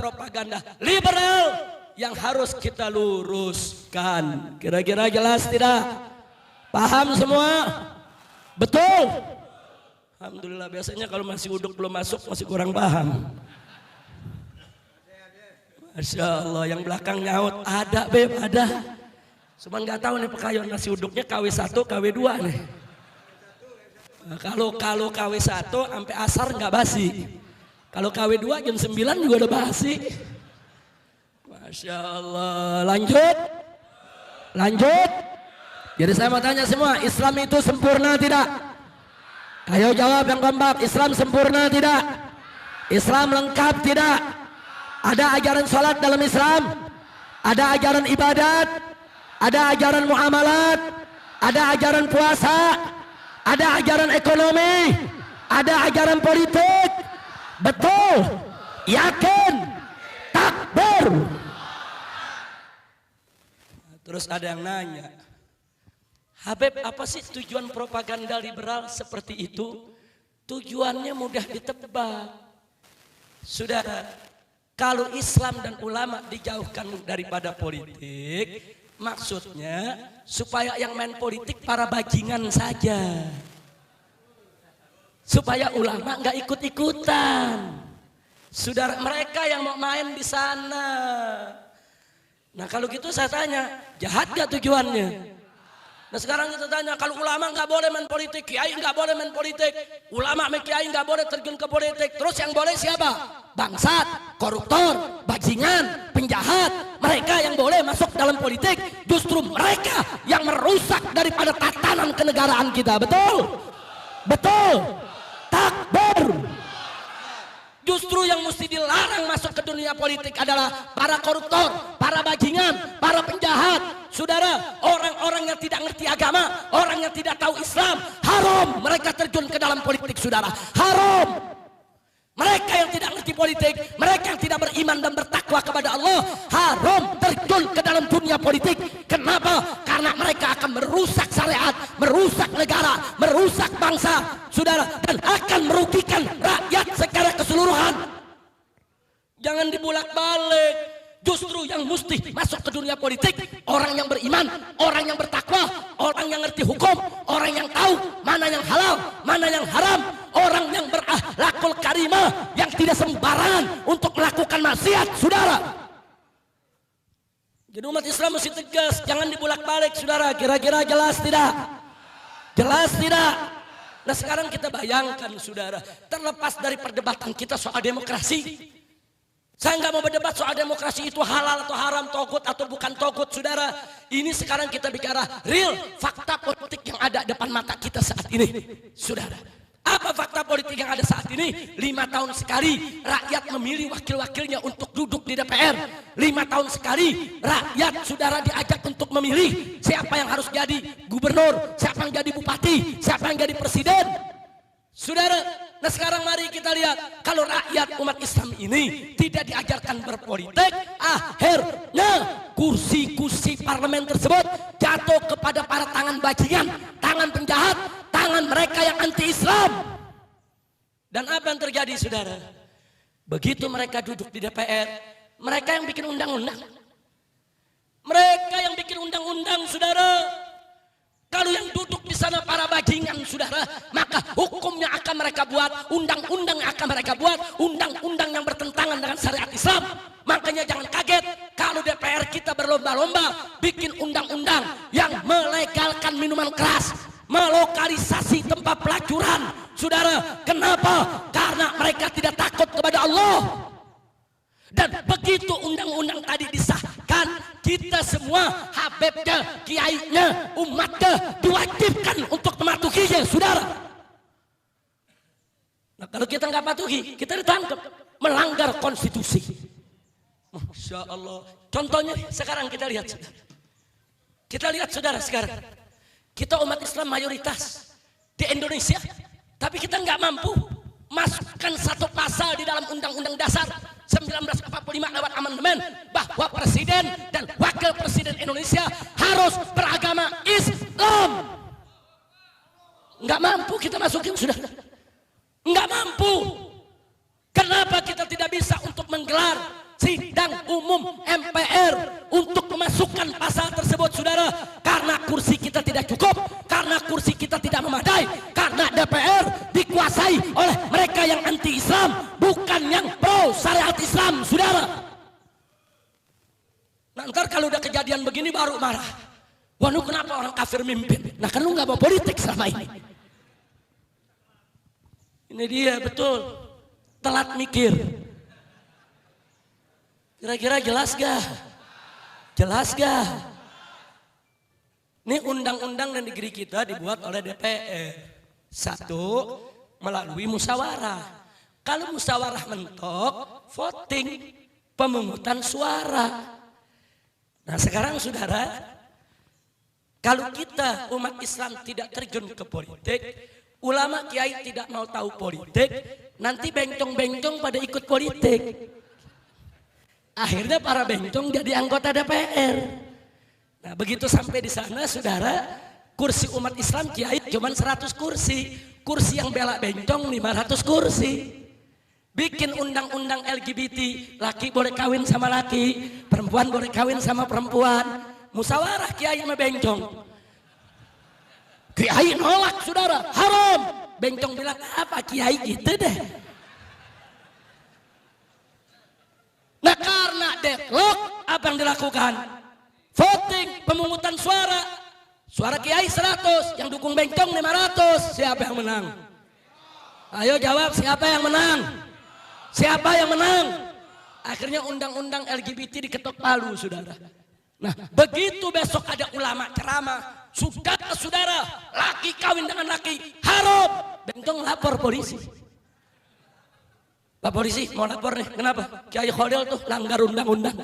liberal yang harus kita luruskan. Kira-kira jelas tidak? Paham semua? Betul? Alhamdulillah, biasanya kalau masih uduk belum masuk masih kurang paham. Masya Allah, yang belakang nyaut, ada beb, ada. Cuman nggak tahu nih pekayun nasi uduknya KW1, KW2 nih. Nah, kalau KW1 sampai asar nggak basi. Kalau KW2 jam 9 juga udah basi. Masya Allah, lanjut. Jadi saya mau tanya semua, Islam itu sempurna tidak? Ayo jawab yang kompak, Islam sempurna tidak? Islam lengkap tidak? Ada ajaran sholat dalam Islam, ada ajaran ibadat, ada ajaran muamalat, ada ajaran puasa, ada ajaran ekonomi, ada ajaran politik. Betul? Yakin? Takbir. Terus ada yang nanya, Habib, apa sih tujuan propaganda liberal seperti itu? Tujuannya mudah ditebak. Saudara, kalau Islam dan ulama dijauhkan daripada politik, maksudnya supaya yang main politik para bajingan saja. Supaya ulama nggak ikut-ikutan. Saudara, mereka yang mau main di sana. Nah, kalau gitu saya tanya, jahat gak tujuannya? Nah, sekarang kita tanya, kalau ulama nggak boleh main politik, kiai nggak boleh main politik, ulama sama kiai nggak boleh terjun ke politik, terus yang boleh siapa? Bangsat, koruptor, bajingan, penjahat. Mereka yang boleh masuk dalam politik, justru mereka yang merusak daripada tatanan kenegaraan kita. Betul? Betul. Takbir. Justru yang mesti dilarang masuk ke dunia politik adalah para koruptor, para bajingan, para penjahat. Saudara, orang-orang yang tidak ngerti agama, orang yang tidak tahu Islam, haram mereka terjun ke dalam politik, saudara. Haram. Mereka yang tidak ngerti politik, mereka yang tidak beriman dan bertakwa kepada Allah, haram terjun ke dalam dunia politik. Kenapa? Karena mereka akan merusak syariat, merusak negara, merusak bangsa, saudara, dan akan merugikan rakyat secara keseluruhan. Jangan dibulak-balik. Justru yang mesti masuk ke dunia politik orang yang beriman, orang yang bertakwa, orang yang ngerti hukum, orang yang tahu mana yang halal, mana yang haram, orang yang berakhlakul karimah, yang tidak sembarangan untuk melakukan maksiat, saudara. Jadi umat Islam mesti tegas, jangan dibulak-balik saudara. Kira-kira jelas tidak? Jelas tidak? Nah sekarang kita bayangkan saudara, terlepas dari perdebatan kita soal demokrasi. Saya nggak mau berdebat soal demokrasi itu halal atau haram, togut atau bukan togut saudara. Ini sekarang kita bicara real fakta politik yang ada depan mata kita saat ini saudara. Apa fakta politik yang ada saat ini? 5 tahun sekali rakyat memilih wakil-wakilnya untuk duduk di DPR. 5 tahun sekali rakyat saudara diajak untuk memilih siapa yang harus jadi gubernur, siapa yang jadi bupati, siapa yang jadi presiden. Saudara, nah sekarang mari kita lihat, kalau rakyat umat Islam ini tidak diajarkan berpolitik, akhirnya kursi-kursi parlemen tersebut jatuh kepada para tangan bajingan, tangan penjahat, tangan mereka yang anti-Islam. Dan apa yang terjadi saudara? Begitu mereka duduk di DPR, mereka yang bikin undang-undang. Mereka yang bikin undang-undang saudara. Kalau yang duduk di sana para bajingan saudara, maka hukumnya akan mereka buat, undang-undang akan mereka buat, undang-undang yang bertentangan dengan syariat Islam. Makanya jangan kaget kalau DPR kita berlomba-lomba bikin undang-undang yang melegalkan minuman keras, melokalisasi tempat pelacuran. Saudara, kenapa? Karena mereka tidak takut kepada Allah. Dan begitu undang-undang tadi disahkan, kita semua habibnya, kiainya, umatnya diwajibkan untuk mematuhinya, saudara. Nah kalau kita nggak patuhi, kita ditangkap melanggar konstitusi. Masya Allah. Contohnya sekarang kita lihat, saudara. Kita lihat saudara sekarang. Kita umat Islam mayoritas di Indonesia, tapi kita nggak mampu masukkan satu pasal di dalam Undang-Undang Dasar 1945 lewat amandemen bahwa presiden dan wakil presiden Indonesia harus beragama Islam. Nggak mampu kita masukin sudah. Nggak mampu. Kenapa kita tidak bisa untuk menggelar sidang umum MPR untuk memasukkan pasal tersebut saudara? Karena kursi kita tidak cukup, karena kursi kita tidak memadai, karena DPR dikuasai oleh mereka yang anti-Islam, bukan yang pro syariat Islam saudara. Nah ntar kalau udah kejadian begini baru marah. Wah lu kenapa orang kafir mimpin? Nah kan lu gak mau politik selama ini. Ini dia betul, telat mikir. Kira-kira jelas gak? Jelas gak? Ini undang-undang dan negeri kita dibuat oleh DPR. Satu, melalui musyawarah. Kalau musyawarah mentok, voting, pemungutan suara. Nah sekarang saudara, kalau kita umat Islam tidak terjun ke politik, ulama kiai tidak mau tahu politik, nanti bencong-bencong pada ikut politik. Akhirnya para bencong jadi anggota DPR. Nah begitu sampai di sana saudara, kursi umat Islam kiai cuma 100 kursi. Kursi yang bela bencong 500 kursi. Bikin undang-undang LGBT, laki boleh kawin sama laki, perempuan boleh kawin sama perempuan. Musyawarah kiai sama bencong. Kiai nolak saudara, haram. Bencong bilang apa kiai gitu deh. Nah karena deadlock apa yang dilakukan? Voting, pemungutan suara. Suara kiai 100, yang dukung bencong 500. Siapa yang menang? Ayo jawab, siapa yang menang? Siapa yang menang? Akhirnya undang-undang LGBT diketok palu saudara. Nah begitu besok ada ulama ceramah, sudah saudara, laki kawin dengan laki haram. Bencong lapor polisi. Pak polisi mau lapor nih, kenapa? Kiai Khalil tuh langgar undang-undang.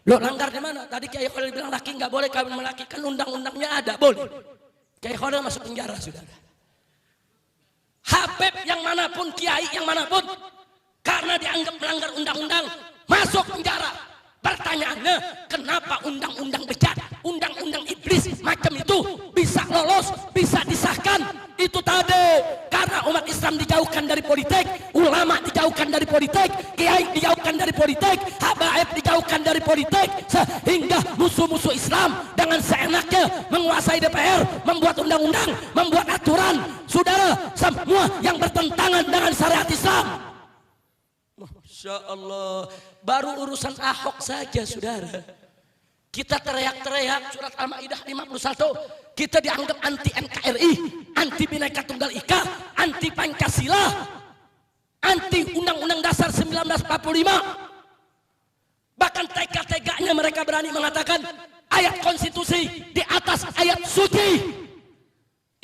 Lo langgar di mana? Tadi Kiai Khalil bilang laki nggak boleh kawin sama laki, kan undang-undangnya ada, boleh. Kiai Khalil masuk penjara saudara. Habib yang manapun, kiai yang manapun, karena dianggap melanggar undang-undang, masuk penjara. Pertanyaannya, kenapa undang-undang bejat, undang-undang iblis macam itu bisa lolos, bisa disahkan? Itu tadi, karena umat Islam dijauhkan dari politik, ulama dijauhkan dari politik, kiai dijauhkan dari politik, habaib dijauhkan dari politik, sehingga musuh-musuh Islam dengan seenaknya menguasai DPR, membuat undang-undang, membuat aturan, saudara, semua yang bertentangan dengan syariat Islam. Masya Allah, baru urusan Ahok saja saudara. Kita teriak-teriak surat Al-Maidah 51. Kita dianggap anti NKRI, anti Bhinneka Tunggal Ika, anti Pancasila, anti Undang-Undang Dasar 1945. Bahkan tega-teganya mereka berani mengatakan ayat konstitusi di atas ayat suci.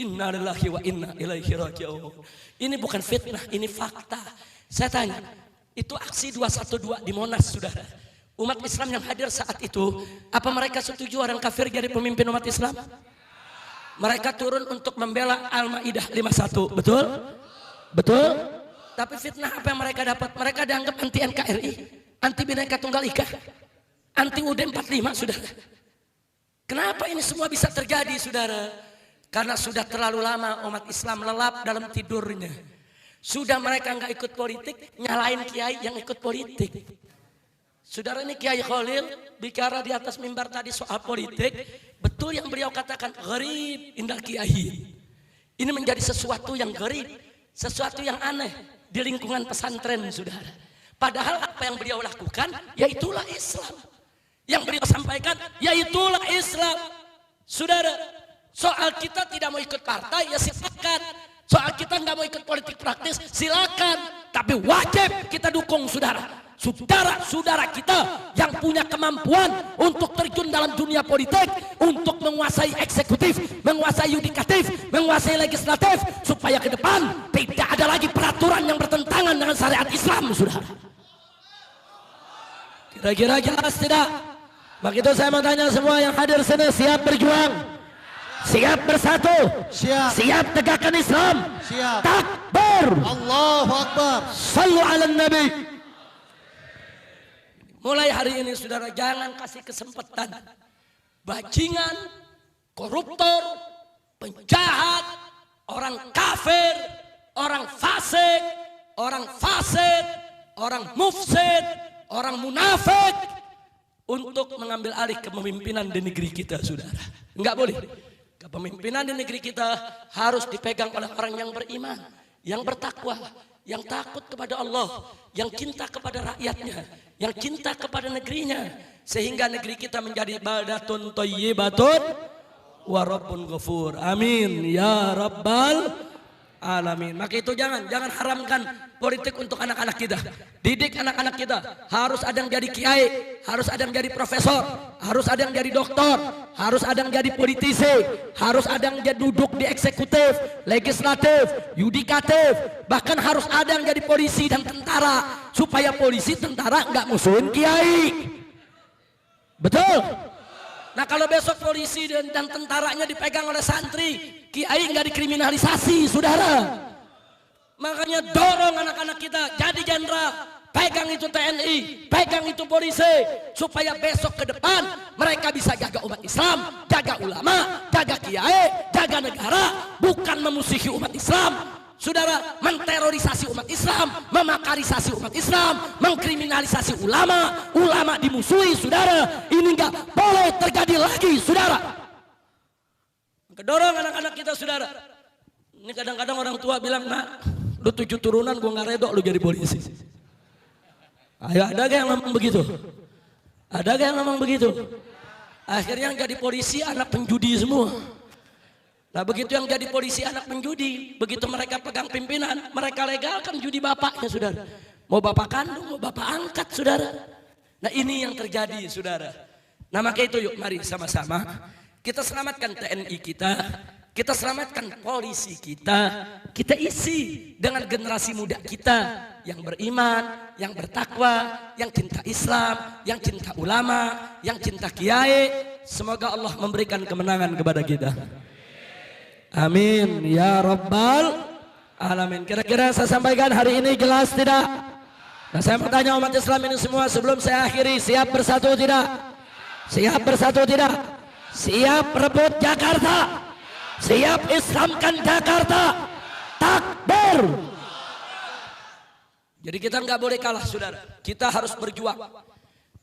Inna lillahi wa inna ilaihi raji'un. Ini bukan fitnah, ini fakta. Saya tanya, itu aksi 212 di Monas, saudara. Umat Islam yang hadir saat itu, apa mereka setuju orang kafir jadi pemimpin umat Islam? Mereka turun untuk membela Al-Maidah 51, betul? Betul? Tapi fitnah apa yang mereka dapat? Mereka dianggap anti NKRI, anti Bhinneka Tunggal Ika, anti UUD 45, saudara. Kenapa ini semua bisa terjadi, saudara? Karena sudah terlalu lama umat Islam lelap dalam tidurnya. Sudah mereka nggak ikut politik, nyalain kiai yang ikut politik. Saudara, ini Kiai Khalil bicara di atas mimbar tadi soal politik. Betul yang beliau katakan, gharib indal kiai. Ini menjadi sesuatu yang gharib, sesuatu yang aneh di lingkungan pesantren, saudara. Padahal apa yang beliau lakukan, yaitulah Islam. Yang beliau sampaikan, yaitulah Islam. Saudara, soal kita tidak mau ikut partai, ya silakan. Soal kita nggak mau ikut politik praktis, silakan. Tapi wajib kita dukung, saudara. Saudara-saudara kita yang punya kemampuan untuk terjun dalam dunia politik, untuk menguasai eksekutif, menguasai yudikatif, menguasai legislatif, supaya ke depan tidak ada lagi peraturan yang bertentangan dengan syariat Islam, saudara. Kira-kira jelas tidak? Begitu saya mau tanya semua yang hadir sini, siap berjuang? Siap bersatu? Siap tegakkan Islam? Siap. Takbir! Allahu Akbar. Sallu ala Nabi. Mulai hari ini, saudara, jangan kasih kesempatan bajingan, koruptor, penjahat, orang kafir, orang fasik, orang mufsid, orang munafik untuk mengambil alih kepemimpinan di negeri kita, saudara. Enggak boleh. Kepemimpinan di negeri kita harus dipegang oleh orang yang beriman, yang bertakwa, yang takut kepada Allah, yang cinta kepada rakyatnya, yang cinta kepada negerinya, sehingga negeri kita menjadi baldatun thayyibatun wa rabbun ghafur. Amin ya rabbal alamin. Maka itu jangan haramkan politik untuk anak-anak kita. Didik anak-anak kita. Harus ada yang jadi kiai, harus ada yang jadi profesor, harus ada yang jadi doktor, harus ada yang jadi politisi, harus ada yang duduk di eksekutif, legislatif, yudikatif, bahkan harus ada yang jadi polisi dan tentara, supaya polisi tentara nggak musuhin kiai. Betul? Nah, kalau besok polisi dan tentaranya dipegang oleh santri, kiai nggak dikriminalisasi, saudara. Makanya dorong anak-anak kita jadi jenderal, pegang itu TNI, pegang itu polisi, supaya besok ke depan mereka bisa jaga umat Islam, jaga ulama, jaga kiai, jaga negara, bukan memusuhi umat Islam. Saudara, menterorisasi umat Islam, memakarisasi umat Islam, mengkriminalisasi ulama, ulama dimusuhi, saudara. Ini nggak boleh terjadi lagi, saudara. Kedorong anak-anak kita, saudara. Ini kadang-kadang orang tua bilang, nak, lu 7 turunan gua nggak redok lu jadi polisi. Ayo, ada gak yang ngomong begitu? Ada gak yang ngomong begitu? Akhirnya yang jadi polisi anak penjudi semua. Nah, begitu yang jadi polisi anak penjudi, begitu mereka pegang pimpinan, mereka legalkan judi bapaknya, saudara. Mau bapak kandung, mau bapak angkat, saudara. Nah, ini yang terjadi, saudara. Nah, maka itu yuk, mari sama-sama kita selamatkan TNI kita selamatkan polisi kita isi dengan generasi muda kita yang beriman, yang bertakwa, yang cinta Islam, yang cinta ulama, yang cinta kiai. Semoga Allah memberikan kemenangan kepada kita. Amin ya rabbal alamin. Kira-kira saya sampaikan hari ini jelas tidak? Nah, saya bertanya umat Islam ini semua sebelum saya akhiri, siap bersatu tidak? Siap bersatu tidak? Siap rebut Jakarta? Siap Islamkan Jakarta? Takbir! Jadi kita nggak boleh kalah, saudara. Kita harus berjuang.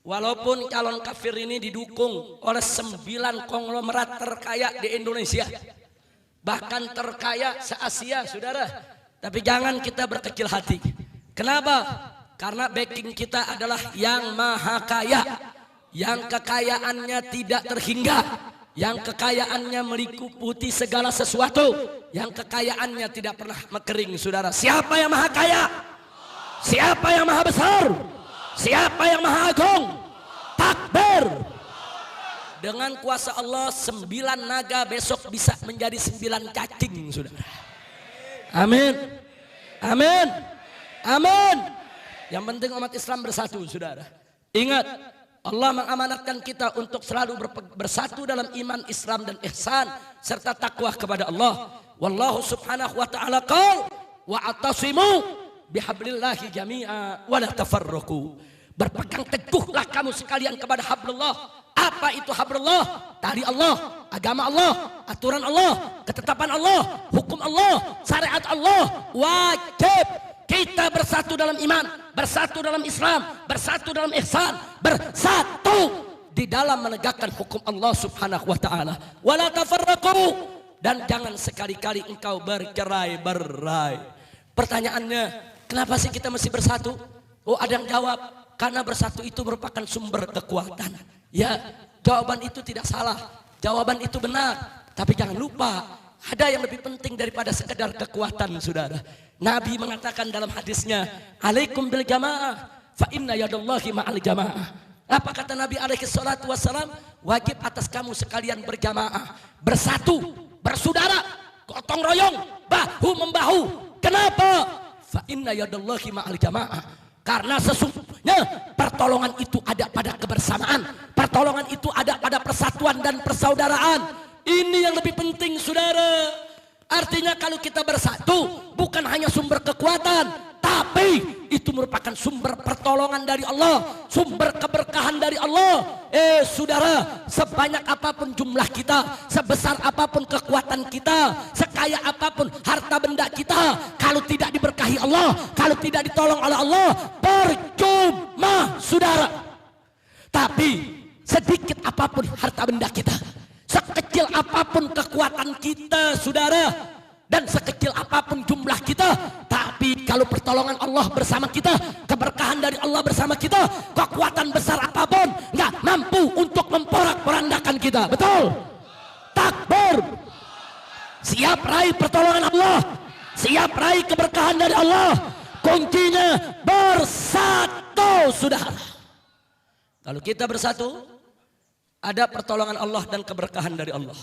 Walaupun calon kafir ini didukung oleh 9 konglomerat terkaya di Indonesia, bahkan terkaya se-Asia, saudara. Tapi jangan kita berkecil hati. Kenapa? Karena backing kita adalah yang maha kaya. yang kekayaannya tidak terhingga, yang kekayaannya meliputi segala sesuatu, yang kekayaannya tidak pernah mengering, saudara. Siapa yang maha kaya? Siapa yang maha besar? Siapa yang maha agung? Takbir. Dengan kuasa Allah 9 naga besok bisa menjadi 9 cacing, saudara. Amin. Amin. Amin. Yang penting umat Islam bersatu, saudara. Ingat, Allah mengamanatkan kita untuk selalu bersatu dalam iman, Islam dan ihsan serta takwa kepada Allah. Wallahu subhanahu wa ta'ala qala wa'tasimu bihablillahi jami'a wa la tafarraqu. Berpegang teguhlah kamu sekalian kepada hablullah. Apa itu hablullah? Tali Allah, agama Allah, aturan Allah, ketetapan Allah, hukum Allah, syariat Allah. Wajib kita bersatu dalam iman, bersatu dalam Islam, bersatu dalam ihsan, bersatu di dalam menegakkan hukum Allah subhanahu wa ta'ala. Wala tafarraqu, dan jangan sekali-kali engkau bercerai-berai. Pertanyaannya, kenapa sih kita mesti bersatu? Oh, ada yang jawab, karena bersatu itu merupakan sumber kekuatan. Ya, jawaban itu tidak salah, jawaban itu benar. Tapi jangan lupa, ada yang lebih penting daripada sekedar kekuatan, saudara. Nabi mengatakan dalam hadisnya, alaikum bil jamaah, fa inna yadallahi ma'al jamaah. Apa kata Nabi alaihi salatu wassalam? Wajib atas kamu sekalian berjamaah, bersatu, bersaudara, gotong royong, bahu membahu. Kenapa? Fa inna yadallahi ma'al jamaah. Karena sesungguhnya pertolongan itu ada pada kebersamaan, pertolongan itu ada pada persatuan dan persaudaraan. Ini yang lebih penting, saudara. Artinya kalau kita bersatu bukan hanya sumber kekuatan, tapi itu merupakan sumber pertolongan dari Allah, sumber keberkahan dari Allah. Saudara, sebanyak apapun jumlah kita, sebesar apapun kekuatan kita, sekaya apapun harta benda kita, kalau tidak diberkahi Allah, kalau tidak ditolong oleh Allah, percuma, saudara. Tapi sedikit apapun harta benda kita, sekecil apapun kekuatan kita, saudara, dan sekecil apapun jumlah kita, tapi kalau pertolongan Allah bersama kita, keberkahan dari Allah bersama kita, kekuatan besar apapun nggak mampu untuk memporak-porandakan kita. Betul? Takbir. Siap raih pertolongan Allah, siap raih keberkahan dari Allah. Kuncinya bersatu, saudara. Kalau kita bersatu, ada pertolongan Allah dan keberkahan dari Allah.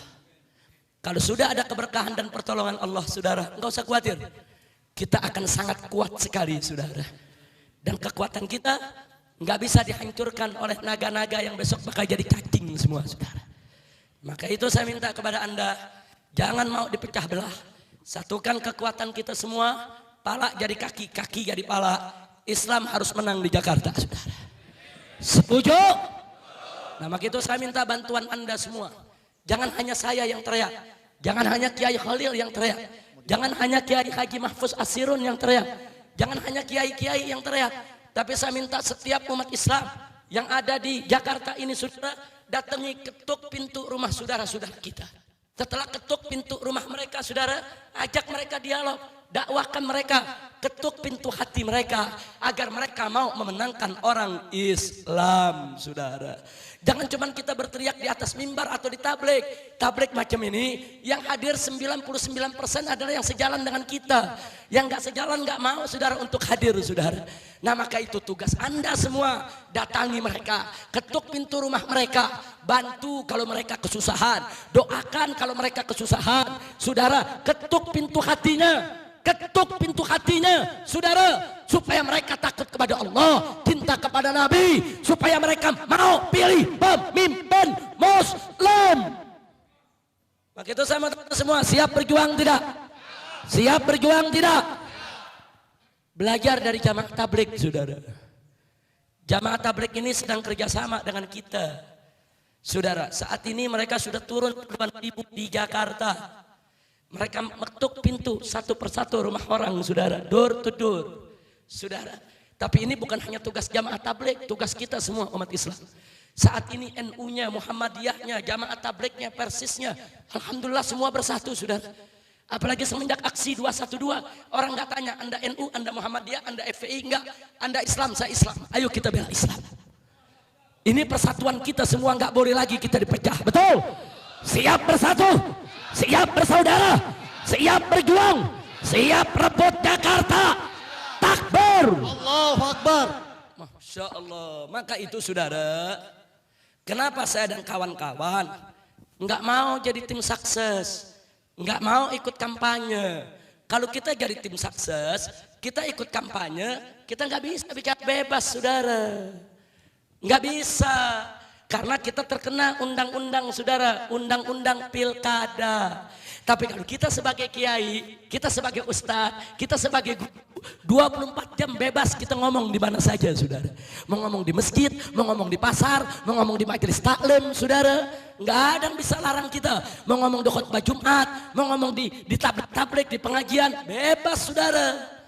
Kalau sudah ada keberkahan dan pertolongan Allah, saudara, enggak usah khawatir. Kita akan sangat kuat sekali, saudara. Dan kekuatan kita enggak bisa dihancurkan oleh naga-naga yang besok bakal jadi cacing semua, saudara. Maka itu saya minta kepada Anda, jangan mau dipecah belah. Satukan kekuatan kita semua, pala jadi kaki, kaki jadi pala. Islam harus menang di Jakarta, saudara. Setuju? Nah, maka itu saya minta bantuan Anda semua. Jangan hanya saya yang teriak, jangan hanya Kiai Khalil yang teriak, jangan hanya Kiai Haji Mahfuz Asirun yang teriak, jangan hanya kiai-kiai yang teriak. Tapi saya minta setiap umat Islam yang ada di Jakarta ini, saudara, datangi, ketuk pintu rumah saudara-saudara kita. Setelah ketuk pintu rumah mereka, saudara, ajak mereka dialog, dakwahkan mereka, ketuk pintu hati mereka agar mereka mau memenangkan orang Islam, saudara. Jangan cuma kita berteriak di atas mimbar atau di tablik. Tablik macam ini yang hadir 99% adalah yang sejalan dengan kita. Yang nggak sejalan nggak mau, saudara, untuk hadir, saudara. Nah, maka itu tugas Anda semua, datangi mereka, ketuk pintu rumah mereka, bantu kalau mereka kesusahan, doakan kalau mereka kesusahan, saudara. Ketuk pintu hatinya. Ketuk pintu hatinya, saudara, supaya mereka takut kepada Allah, cinta kepada Nabi, supaya mereka mau pilih pemimpin Muslim. Maka itu saya mau semua, siap berjuang tidak? Siap berjuang tidak? Belajar dari jamaah tablik, saudara. Jamaah tablik ini sedang kerjasama dengan kita, saudara. Saat ini mereka sudah turun puluhan ribu di Jakarta. Mereka mengetuk pintu satu persatu rumah orang, saudara, door to door, saudara. Tapi ini bukan hanya tugas jamaah tabligh, tugas kita semua umat Islam. Saat ini NU-nya, Muhammadiyahnya, jamaah tabligh-nya, Persisnya, alhamdulillah semua bersatu, saudara. Apalagi semenjak aksi 212, orang nggak tanya Anda NU, Anda Muhammadiyah, Anda FPI, enggak, Anda Islam, saya Islam. Ayo kita bela Islam. Ini persatuan kita semua, nggak boleh lagi kita dipecah. Betul? Siap bersatu, siap bersaudara, siap berjuang, siap rebut Jakarta. Takbir. Allahu Akbar. Masya Allah. Maka itu saudara, kenapa saya dan kawan-kawan nggak mau jadi tim sukses, nggak mau ikut kampanye. Kalau kita jadi tim sukses, kita ikut kampanye, kita nggak bisa bicara bebas, saudara. Nggak bisa, karena kita terkena undang-undang, saudara, undang-undang pilkada. Tapi kalau kita sebagai kiai, kita sebagai ustadz, kita sebagai guru, 24 jam bebas kita ngomong di mana saja, saudara. Mau ngomong di masjid, mau ngomong di pasar, mau ngomong di majelis taklim, saudara. Nggak ada yang bisa larang kita. Mau ngomong di khutbah Jumat, mau ngomong di tablik-tablik, di pengajian, bebas, saudara.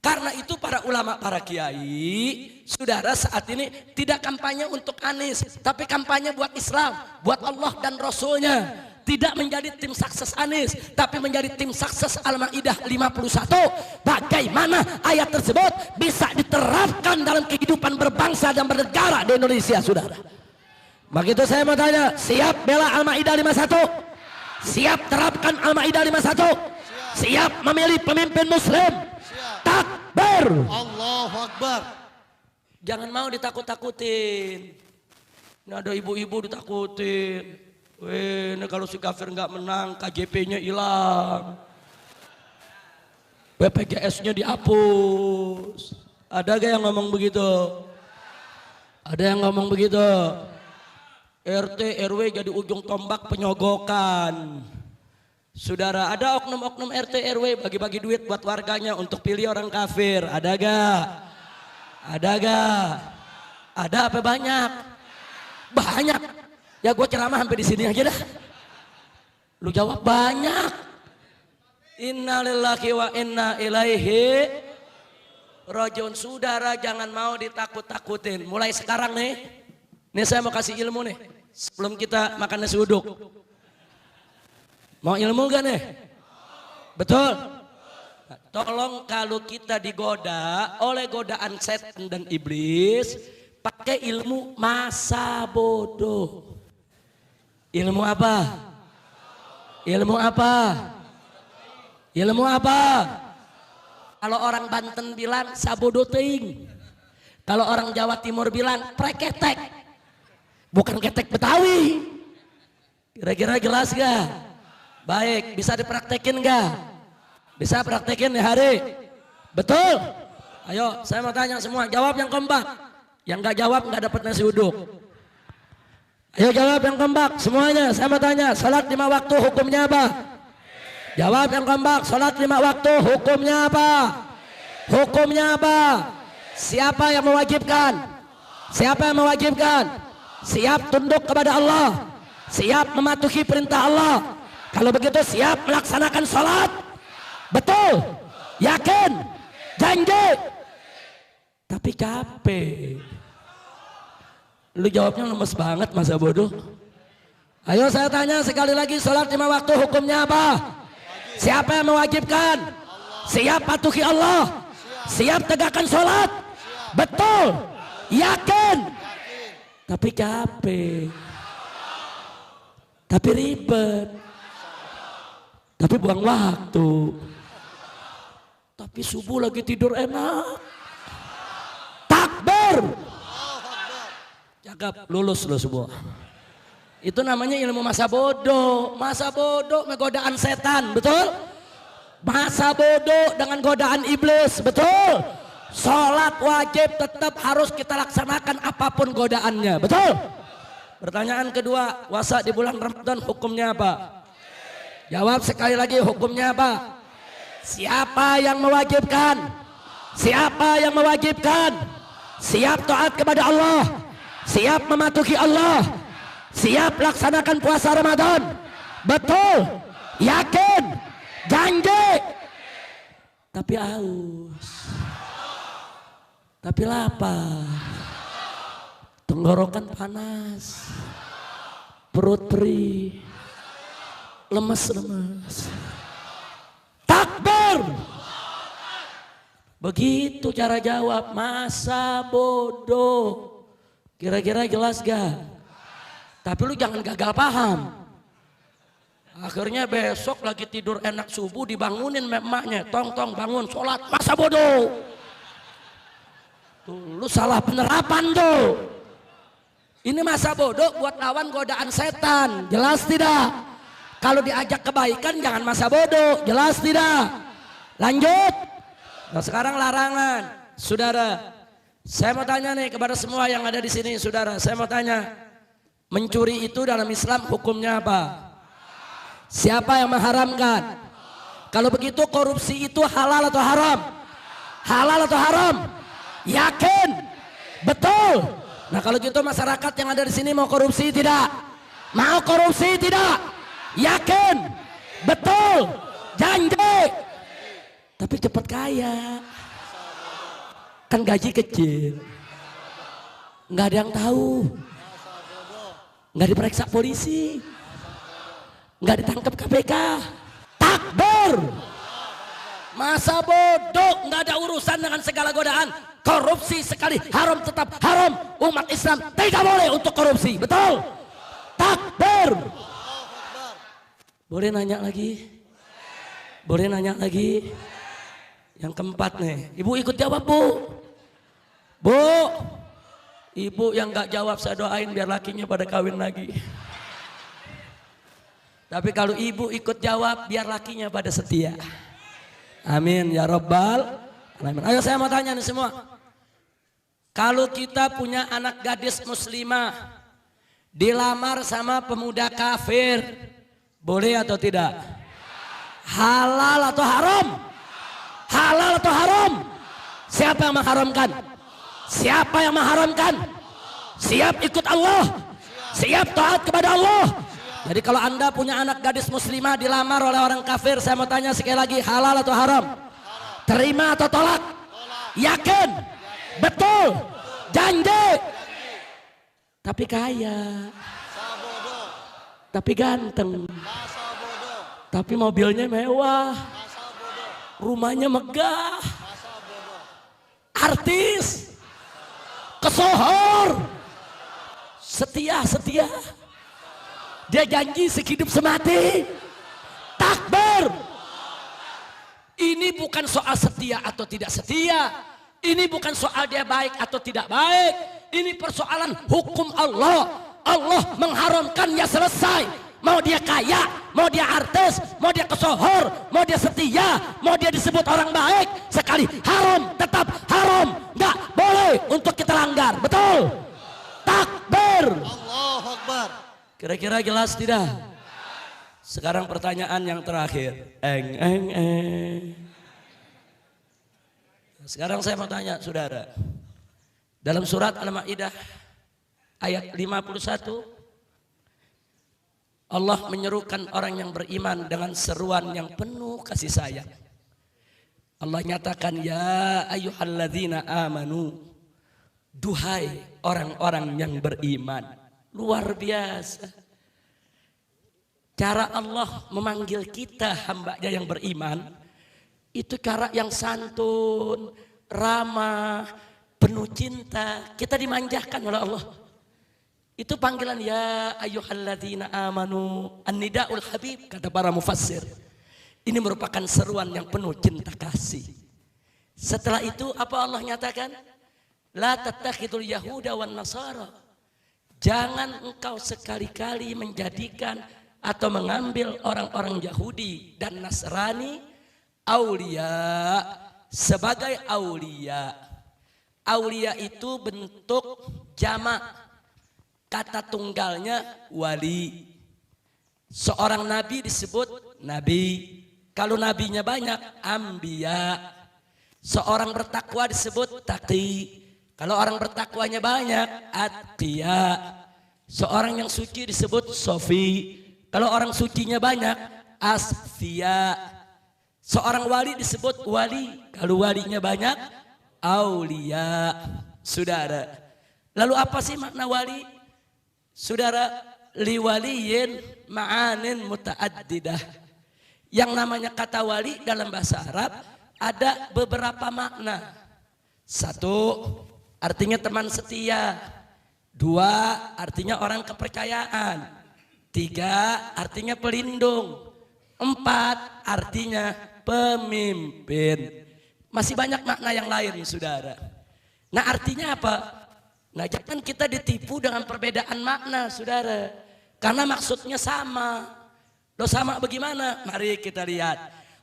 Karena itu para ulama, para kiai, saudara, saat ini tidak kampanye untuk Anies, tapi kampanye buat Islam, buat Allah dan Rasulnya. Tidak menjadi tim sukses Anies, tapi menjadi tim sukses Al-Maidah 51. Bagaimana ayat tersebut bisa diterapkan dalam kehidupan berbangsa dan bernegara di Indonesia, saudara? Begitu saya mau tanya, siap bela Al-Maidah 51? Siap terapkan Al-Maidah 51? Siap memilih pemimpin Muslim? Takbir. Allahu Akbar. Jangan mau ditakut-takutin. Ini ada ibu-ibu ditakutin. Weh, ini kalau si kafir nggak menang, KJP-nya hilang, BPJS-nya dihapus. Ada gak yang ngomong begitu? Ada yang ngomong begitu? RT RW jadi ujung tombak penyogokan. Saudara, ada oknum-oknum RT RW bagi-bagi duit buat warganya untuk pilih orang kafir. Ada gak? Ada gak? Ada apa banyak? Banyak. Ya gue ceramah sampai di sini aja dah. Lu jawab banyak. Inna lillahi wa inna ilaihi rajiun. Saudara, jangan mau ditakut-takutin. Mulai sekarang nih. Nih saya mau kasih ilmu nih. Sebelum kita makan nasi uduk. Mau ilmu gak nih? Betul? Nah, tolong kalau kita digoda oleh godaan setan dan iblis, pakai ilmu masa bodoh. Ilmu apa? Ilmu apa? Ilmu apa? Kalau orang Banten bilang sabodo teuing. Kalau orang Jawa Timur bilang preketek. Bukan ketek Betawi. Kira-kira jelas gak? Baik, bisa dipraktekin gak? Bisa praktekin ya hari? Betul? Ayo, saya mau tanya semua, jawab yang kompak. Yang gak jawab gak dapat nasi uduk. Ayo jawab yang kompak semuanya. Saya mau tanya, salat 5 waktu hukumnya apa? Jawab yang kompak, salat 5 waktu hukumnya apa? Hukumnya apa? Siapa yang mewajibkan? Siapa yang mewajibkan? Siap tunduk kepada Allah, siap mematuhi perintah Allah. Kalau begitu siap melaksanakan salat? Betul? Yakin? Janji? Tapi capek. Lu jawabnya lemes banget, masa bodoh. Ayo saya tanya sekali lagi, salat 5 waktu hukumnya apa? Siapa yang mewajibkan? Siap patuhi Allah, siap tegakkan salat? Betul? Yakin? Tapi capek, tapi ribet, tapi buang waktu, tapi subuh lagi tidur enak. Takbir. Cakap, lulus lo semua. Itu namanya ilmu masa bodoh. Masa bodoh godaan setan, betul? Masa bodoh dengan godaan iblis, betul? Sholat wajib tetap harus kita laksanakan apapun godaannya, betul? Pertanyaan kedua, puasa di bulan Ramadan hukumnya apa? Jawab sekali lagi, hukumnya apa? Siapa yang mewajibkan? Siapa yang mewajibkan? Siap taat kepada Allah, siap mematuhi Allah, siap laksanakan puasa Ramadan. Betul? Yakin? Janji? Tapi haus, tapi lapar, tenggorokan panas, perut perih, lemes-lemes. Takbir. Begitu cara jawab, masa bodoh. Kira-kira jelas gak? Tapi lu jangan gagal paham. Akhirnya besok lagi tidur enak subuh dibangunin emaknya. Tong bangun sholat, masa bodoh. Tuh, lu salah penerapan tuh. Ini masa bodoh buat lawan godaan setan. Jelas tidak? Kalau diajak kebaikan jangan masa bodoh. Jelas tidak? Lanjut. Nah sekarang larangan. Saudara, saya mau tanya nih kepada semua yang ada di sini, saudara. Saya mau tanya, mencuri itu dalam Islam hukumnya apa? Siapa yang mengharamkan? Kalau begitu korupsi itu halal atau haram? Halal atau haram? Yakin? Betul? Nah kalau gitu masyarakat yang ada di sini mau korupsi tidak? Mau korupsi tidak? Yakin? Betul? Janji? Tapi cepat kaya. Kan gaji kecil, nggak ada yang tahu, nggak diperiksa polisi, nggak ditangkap KPK. Takbir, masa bodoh, nggak ada urusan dengan segala godaan. Korupsi sekali haram tetap haram. Umat Islam tidak boleh untuk korupsi, betul? Takbir. Boleh nanya lagi? Boleh nanya lagi? Yang keempat nih, ibu ikut jawab bu. Bu, ibu yang gak jawab saya doain biar lakinya pada kawin lagi. Tapi kalau ibu ikut jawab biar lakinya pada setia. Amin ya rabbal alamin. Ayo saya mau tanya nih semua. Kalau kita punya anak gadis muslimah dilamar sama pemuda kafir, boleh atau tidak? Halal atau haram? Halal atau haram? Siapa yang mengharamkan? Siapa yang mengharamkan? Siap ikut Allah? Siap taat kepada Allah? Jadi kalau anda punya anak gadis muslimah dilamar oleh orang kafir, saya mau tanya sekali lagi, halal atau haram? Terima atau tolak? Yakin? Betul? Janji? Tapi kaya, tapi ganteng, tapi mobilnya mewah, rumahnya megah, artis, kesohor, setia, dia janji sehidup semati. Takbir. Ini bukan soal setia atau tidak setia, ini bukan soal dia baik atau tidak baik, ini persoalan hukum Allah. Allah mengharamkan, ya selesai. Mau dia kaya, mau dia artis, mau dia kesohor, mau dia setia, mau dia disebut orang baik, sekali haram tetap haram, nggak boleh untuk kita langgar. Betul? Takbir. Allahu Akbar. Kira-kira jelas tidak? Sekarang pertanyaan yang terakhir. Sekarang saya mau tanya saudara. Dalam surat Al-Maidah ayat 51, Allah menyerukan orang yang beriman dengan seruan yang penuh kasih sayang. Allah nyatakan, ya ayyuhalladzina amanu, duhai orang-orang yang beriman. Luar biasa. Cara Allah memanggil kita hambanya yang beriman, itu cara yang santun, ramah, penuh cinta. Kita dimanjakan oleh Allah. Itu panggilan ya ayyuhalladzina amanu, an-nidaul habib, kata para mufassir. Ini merupakan seruan yang penuh cinta kasih. Setelah itu apa Allah nyatakan? La tattakhidul yahuda wan nasara. Jangan engkau sekali-kali menjadikan atau mengambil orang-orang Yahudi dan Nasrani aulia sebagai aulia. Aulia itu bentuk jamak, kata tunggalnya wali. Seorang nabi disebut nabi. Kalau nabinya banyak, ambiya. Seorang bertakwa disebut taqi. Kalau orang bertakwanya banyak, atqiya. Seorang yang suci disebut sofi. Kalau orang sucinya banyak, asfiya. Seorang wali disebut wali. Kalau walinya banyak, aulia. Saudara, lalu apa sih makna wali? Saudara, liwaliyin ma'anin muta'addidah. Yang namanya kata wali dalam bahasa Arab ada beberapa makna. Satu, artinya teman setia. 2 artinya orang kepercayaan. 3 artinya pelindung. 4 artinya pemimpin. Masih banyak makna yang lain, saudara. Nah, artinya apa? Nah, jangan kita ditipu dengan perbedaan makna, saudara. Karena maksudnya sama. Loh, sama bagaimana? Mari kita lihat.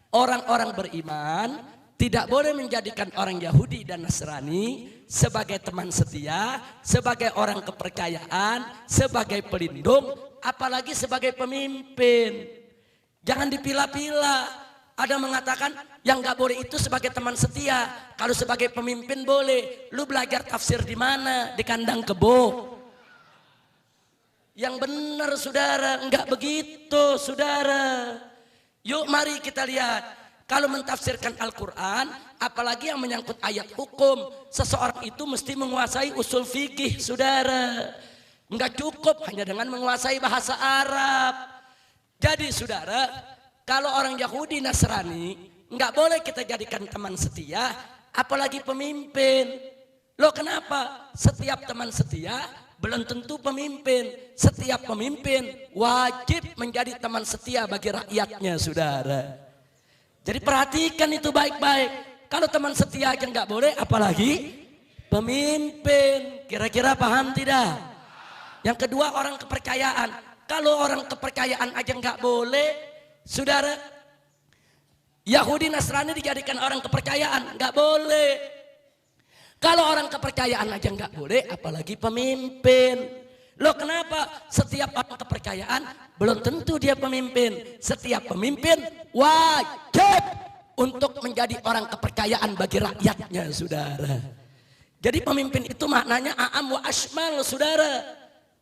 Orang-orang beriman tidak boleh menjadikan orang Yahudi dan Nasrani sebagai teman setia, sebagai orang kepercayaan, sebagai pelindung, apalagi sebagai pemimpin. Jangan dipilah-pilah. Ada mengatakan yang gak boleh itu sebagai teman setia. Kalau sebagai pemimpin boleh. Lu belajar tafsir di mana? Di kandang kebo. Yang benar, saudara. Enggak begitu, saudara. Yuk mari kita lihat. Kalau mentafsirkan Al-Quran, apalagi yang menyangkut ayat hukum, seseorang itu mesti menguasai usul fikih, saudara. Enggak cukup hanya dengan menguasai bahasa Arab. Jadi saudara, kalau orang Yahudi Nasrani enggak boleh kita jadikan teman setia, apalagi pemimpin. Loh, kenapa? Setiap teman setia belum tentu pemimpin. Setiap pemimpin wajib menjadi teman setia bagi rakyatnya, saudara. Jadi perhatikan itu baik-baik. Kalau teman setia aja enggak boleh, apalagi pemimpin. Kira-kira paham tidak? Yang kedua, orang kepercayaan. Kalau orang kepercayaan aja enggak boleh, saudara, Yahudi Nasrani dijadikan orang kepercayaan, nggak boleh. Kalau orang kepercayaan aja nggak boleh, apalagi pemimpin. Loh, kenapa? Setiap orang kepercayaan belum tentu dia pemimpin. Setiap pemimpin wajib untuk menjadi orang kepercayaan bagi rakyatnya, saudara. Jadi pemimpin itu maknanya a'am wa ashmal, saudara.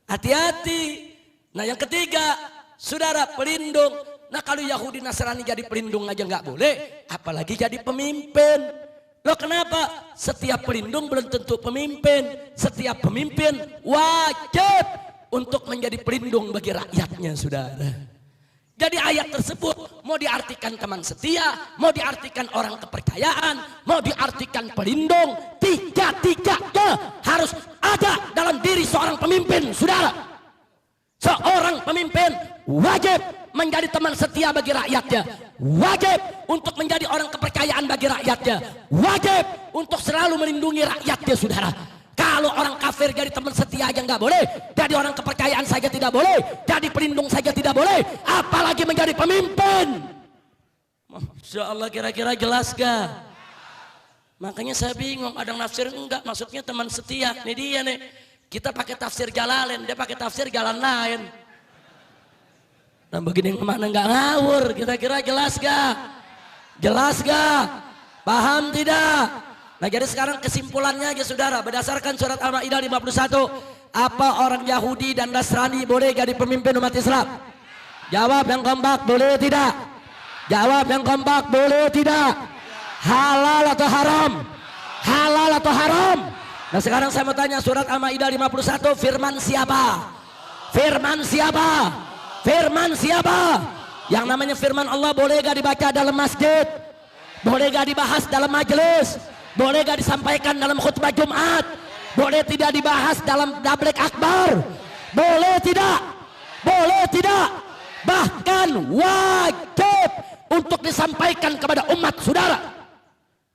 Hati-hati. Nah, yang ketiga, saudara, pelindung. Nah, kalau Yahudi Nasrani jadi pelindung aja nggak boleh, apalagi jadi pemimpin. Loh, kenapa? Setiap pelindung belum tentu pemimpin. Setiap pemimpin wajib untuk menjadi pelindung bagi rakyatnya, saudara. Jadi ayat tersebut mau diartikan teman setia, mau diartikan orang kepercayaan, mau diartikan pelindung, tiga-tiganya harus ada dalam diri seorang pemimpin, saudara. Seorang pemimpin wajib menjadi teman setia bagi rakyatnya, wajib untuk menjadi orang kepercayaan bagi rakyatnya, wajib untuk selalu melindungi rakyatnya, saudara. Kalau orang kafir jadi teman setia aja nggak boleh, jadi orang kepercayaan saja tidak boleh, jadi pelindung saja tidak boleh, apalagi menjadi pemimpin. Masya Allah, kira-kira jelas gak? Makanya saya bingung, ada nafsir enggak, maksudnya teman setia. Ini dia nih, kita pakai tafsir Jalalain, dia pakai tafsir jalan lain. Nah, begini kemana nggak ngawur, kira-kira jelas gak? Jelas gak? Paham tidak? Nah, jadi sekarang kesimpulannya aja, saudara, berdasarkan surat Al-Maidah 51, apa orang Yahudi dan Nasrani boleh jadi pemimpin umat Islam? Jawab yang kompak, boleh tidak? Jawab yang kompak, boleh tidak? Halal atau haram? Halal atau haram? Nah, sekarang saya mau tanya, surat Al-Maidah 51, firman siapa? Firman siapa? Firman siapa? Yang namanya firman Allah boleh gak dibaca dalam masjid? Boleh gak dibahas dalam majelis? Boleh gak disampaikan dalam khutbah Jumat? Boleh tidak dibahas dalam tablek akbar? Boleh tidak? Boleh tidak? Bahkan wajib untuk disampaikan kepada umat, saudara.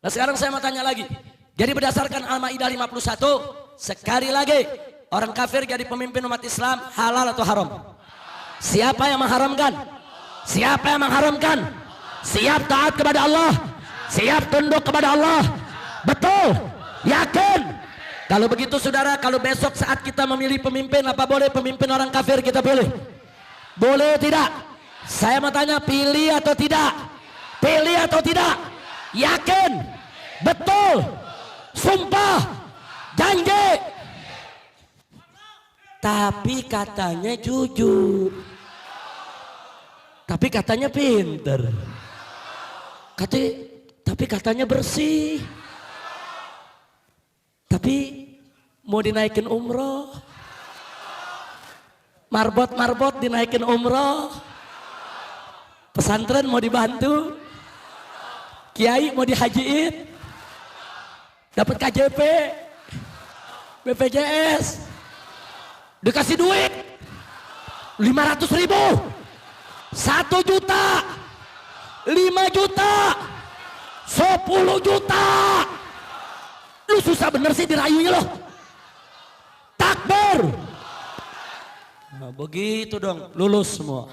Nah, sekarang saya mau tanya lagi. Jadi berdasarkan Al-Maidah 51, sekali lagi, orang kafir jadi pemimpin umat Islam halal atau haram? Siapa yang mengharamkan? Siapa yang mengharamkan? Siap taat kepada Allah? Siap tunduk kepada Allah? Betul? Yakin? Kalau begitu, saudara, kalau besok saat kita memilih pemimpin, apa boleh pemimpin orang kafir kita pilih? Boleh tidak? Saya mau tanya, pilih atau tidak? Pilih atau tidak? Yakin? Betul? Sumpah? Janji? Tapi katanya jujur. Tapi katanya pinter. Tapi katanya bersih. Tapi mau dinaikin umroh. Marbot dinaikin umroh. Pesantren mau dibantu. Kiai mau dihajiin. Dapat KJP. BPJS. Dikasih duit 500.000, 1 juta, 5 juta, 10 juta. Lu susah bener sih dirayunya loh. Takbir. Nah, begitu dong, lulus semua.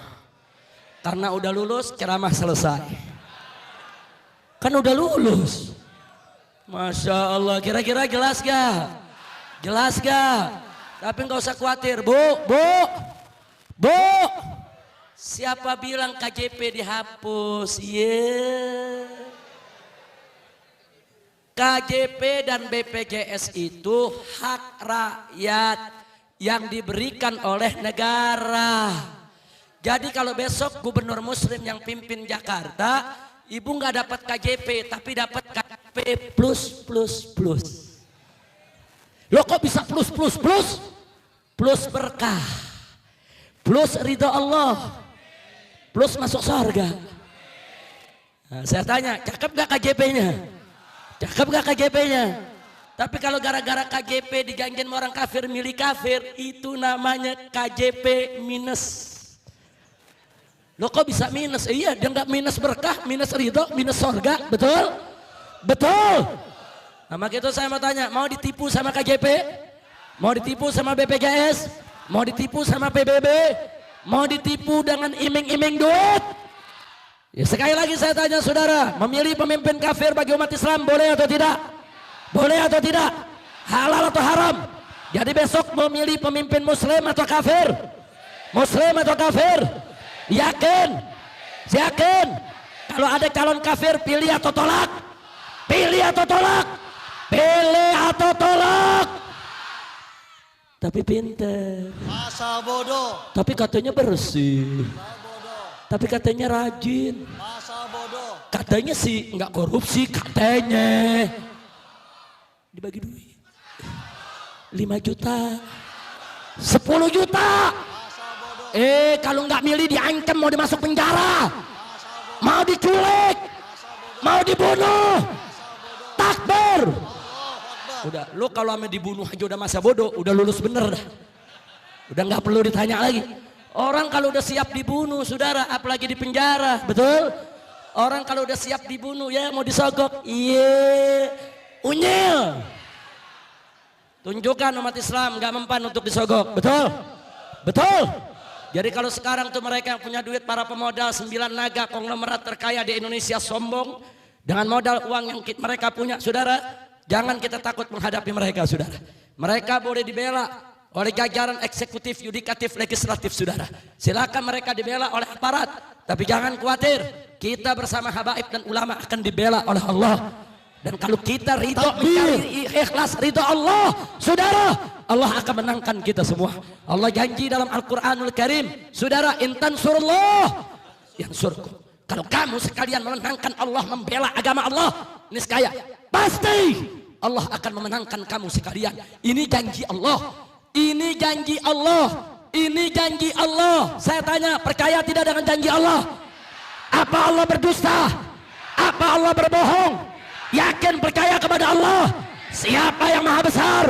Karena udah lulus, ceramah selesai. Kan udah lulus. Masya Allah, kira-kira jelas gak? Jelas gak? Tapi nggak usah khawatir, Bu. Siapa bilang KJP dihapus? KJP dan BPJS itu hak rakyat yang diberikan oleh negara. Jadi kalau besok gubernur muslim yang pimpin Jakarta, ibu nggak dapat KJP tapi dapat KJP plus. Loh kok bisa plus? Plus berkah, plus ridho Allah, plus masuk surga. Nah, saya tanya, cakep gak KJP-nya? Cakep gak KJP-nya? Tapi kalau gara-gara KJP dijanjiin orang kafir milih kafir, itu namanya KJP minus. Loh kok bisa minus? Iya, dia nggak minus berkah, minus ridho, minus surga, betul? Betul. Nah, maka itu saya mau tanya, mau ditipu sama KJP? Mau ditipu sama BPJS? Mau ditipu sama PBB? Mau ditipu dengan iming-iming duit? Ya, sekali lagi saya tanya saudara, memilih pemimpin kafir bagi umat Islam boleh atau tidak? Boleh atau tidak? Halal atau haram? Jadi besok memilih pemimpin muslim atau kafir? Muslim atau kafir? Yakin? Yakin? Kalau ada calon kafir pilih atau tolak? Pilih atau tolak? Pilih atau tolak? Tapi pinter. Masa bodoh. Tapi katanya bersih. Tapi katanya rajin. Masa bodoh. Katanya sih nggak korupsi, katanya. Dibagi duit. 5 juta. 10 juta. Kalau nggak milih diancam, mau dimasuk penjara. Mau diculik. Mau dibunuh. Takbir. Udah, lu kalau ame dibunuh aja udah masa bodoh, udah lulus bener dah. Udah nggak perlu ditanya lagi. Orang kalau udah siap dibunuh, saudara, apalagi di penjara, betul? Orang kalau udah siap dibunuh, ya mau disogok, iya, unyil. Tunjukkan umat Islam nggak mempan untuk disogok, betul? Betul. Jadi kalau sekarang tuh mereka yang punya duit, para pemodal 9 naga konglomerat terkaya di Indonesia sombong dengan modal uang yang mereka punya, saudara. Jangan kita takut menghadapi mereka, saudara. Mereka boleh dibela oleh jajaran eksekutif, yudikatif, legislatif, saudara. Silakan mereka dibela oleh aparat. Tapi jangan khawatir, kita bersama habaib dan ulama akan dibela oleh Allah. Dan kalau kita ridho mencari ikhlas ridho Allah, saudara, Allah akan menangkan kita semua. Allah janji dalam Al-Quranul Karim, saudara, intan surullah yang surga. Kalau kamu sekalian menangkan Allah, membela agama Allah, niscaya pasti Allah akan memenangkan kamu sekalian. Ini janji Allah. Ini janji Allah. Ini janji Allah. Saya tanya, percaya tidak dengan janji Allah? Apa Allah berdusta? Apa Allah berbohong? Yakin percaya kepada Allah? Siapa yang maha besar?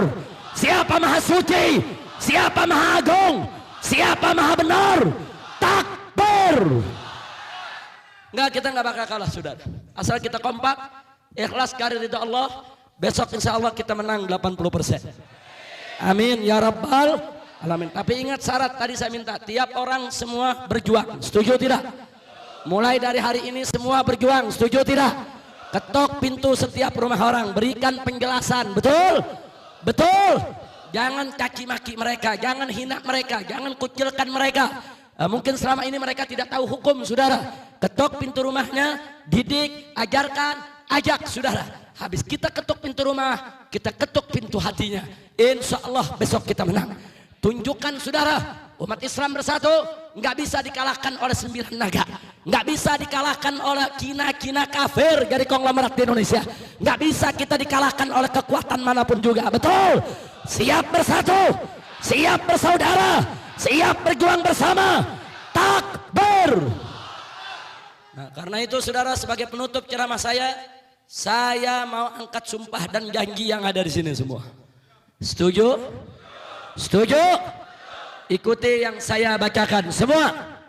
Siapa maha suci? Siapa maha agung? Siapa maha benar? Takbir. Enggak, kita enggak bakal kalah, saudara. Asal kita kompak, ikhlas karena ridha Allah. Besok insya Allah kita menang 80%. Amin ya rabbal alamin. Tapi ingat syarat tadi saya minta, tiap orang semua berjuang. Setuju tidak? Mulai dari hari ini semua berjuang. Setuju tidak? Ketok pintu setiap rumah orang, berikan penjelasan. Betul? Betul. Jangan caci maki mereka, jangan hina mereka, jangan kucilkan mereka. Mungkin selama ini mereka tidak tahu hukum, saudara. Ketok pintu rumahnya, didik, ajarkan, ajak, saudara. Habis kita ketuk pintu rumah, kita ketuk pintu hatinya. Insya Allah besok kita menang. Tunjukkan, saudara, umat Islam bersatu, nggak bisa dikalahkan oleh 9 naga, nggak bisa dikalahkan oleh kina-kina kafir dari konglomerat di Indonesia, nggak bisa kita dikalahkan oleh kekuatan manapun juga. Betul? Siap bersatu, siap bersaudara, siap berjuang bersama. Takbir. Nah, karena itu saudara, sebagai penutup ceramah saya mau angkat sumpah dan janji yang ada di sini semua. Setuju? Setuju? Ikuti yang saya bacakan semua.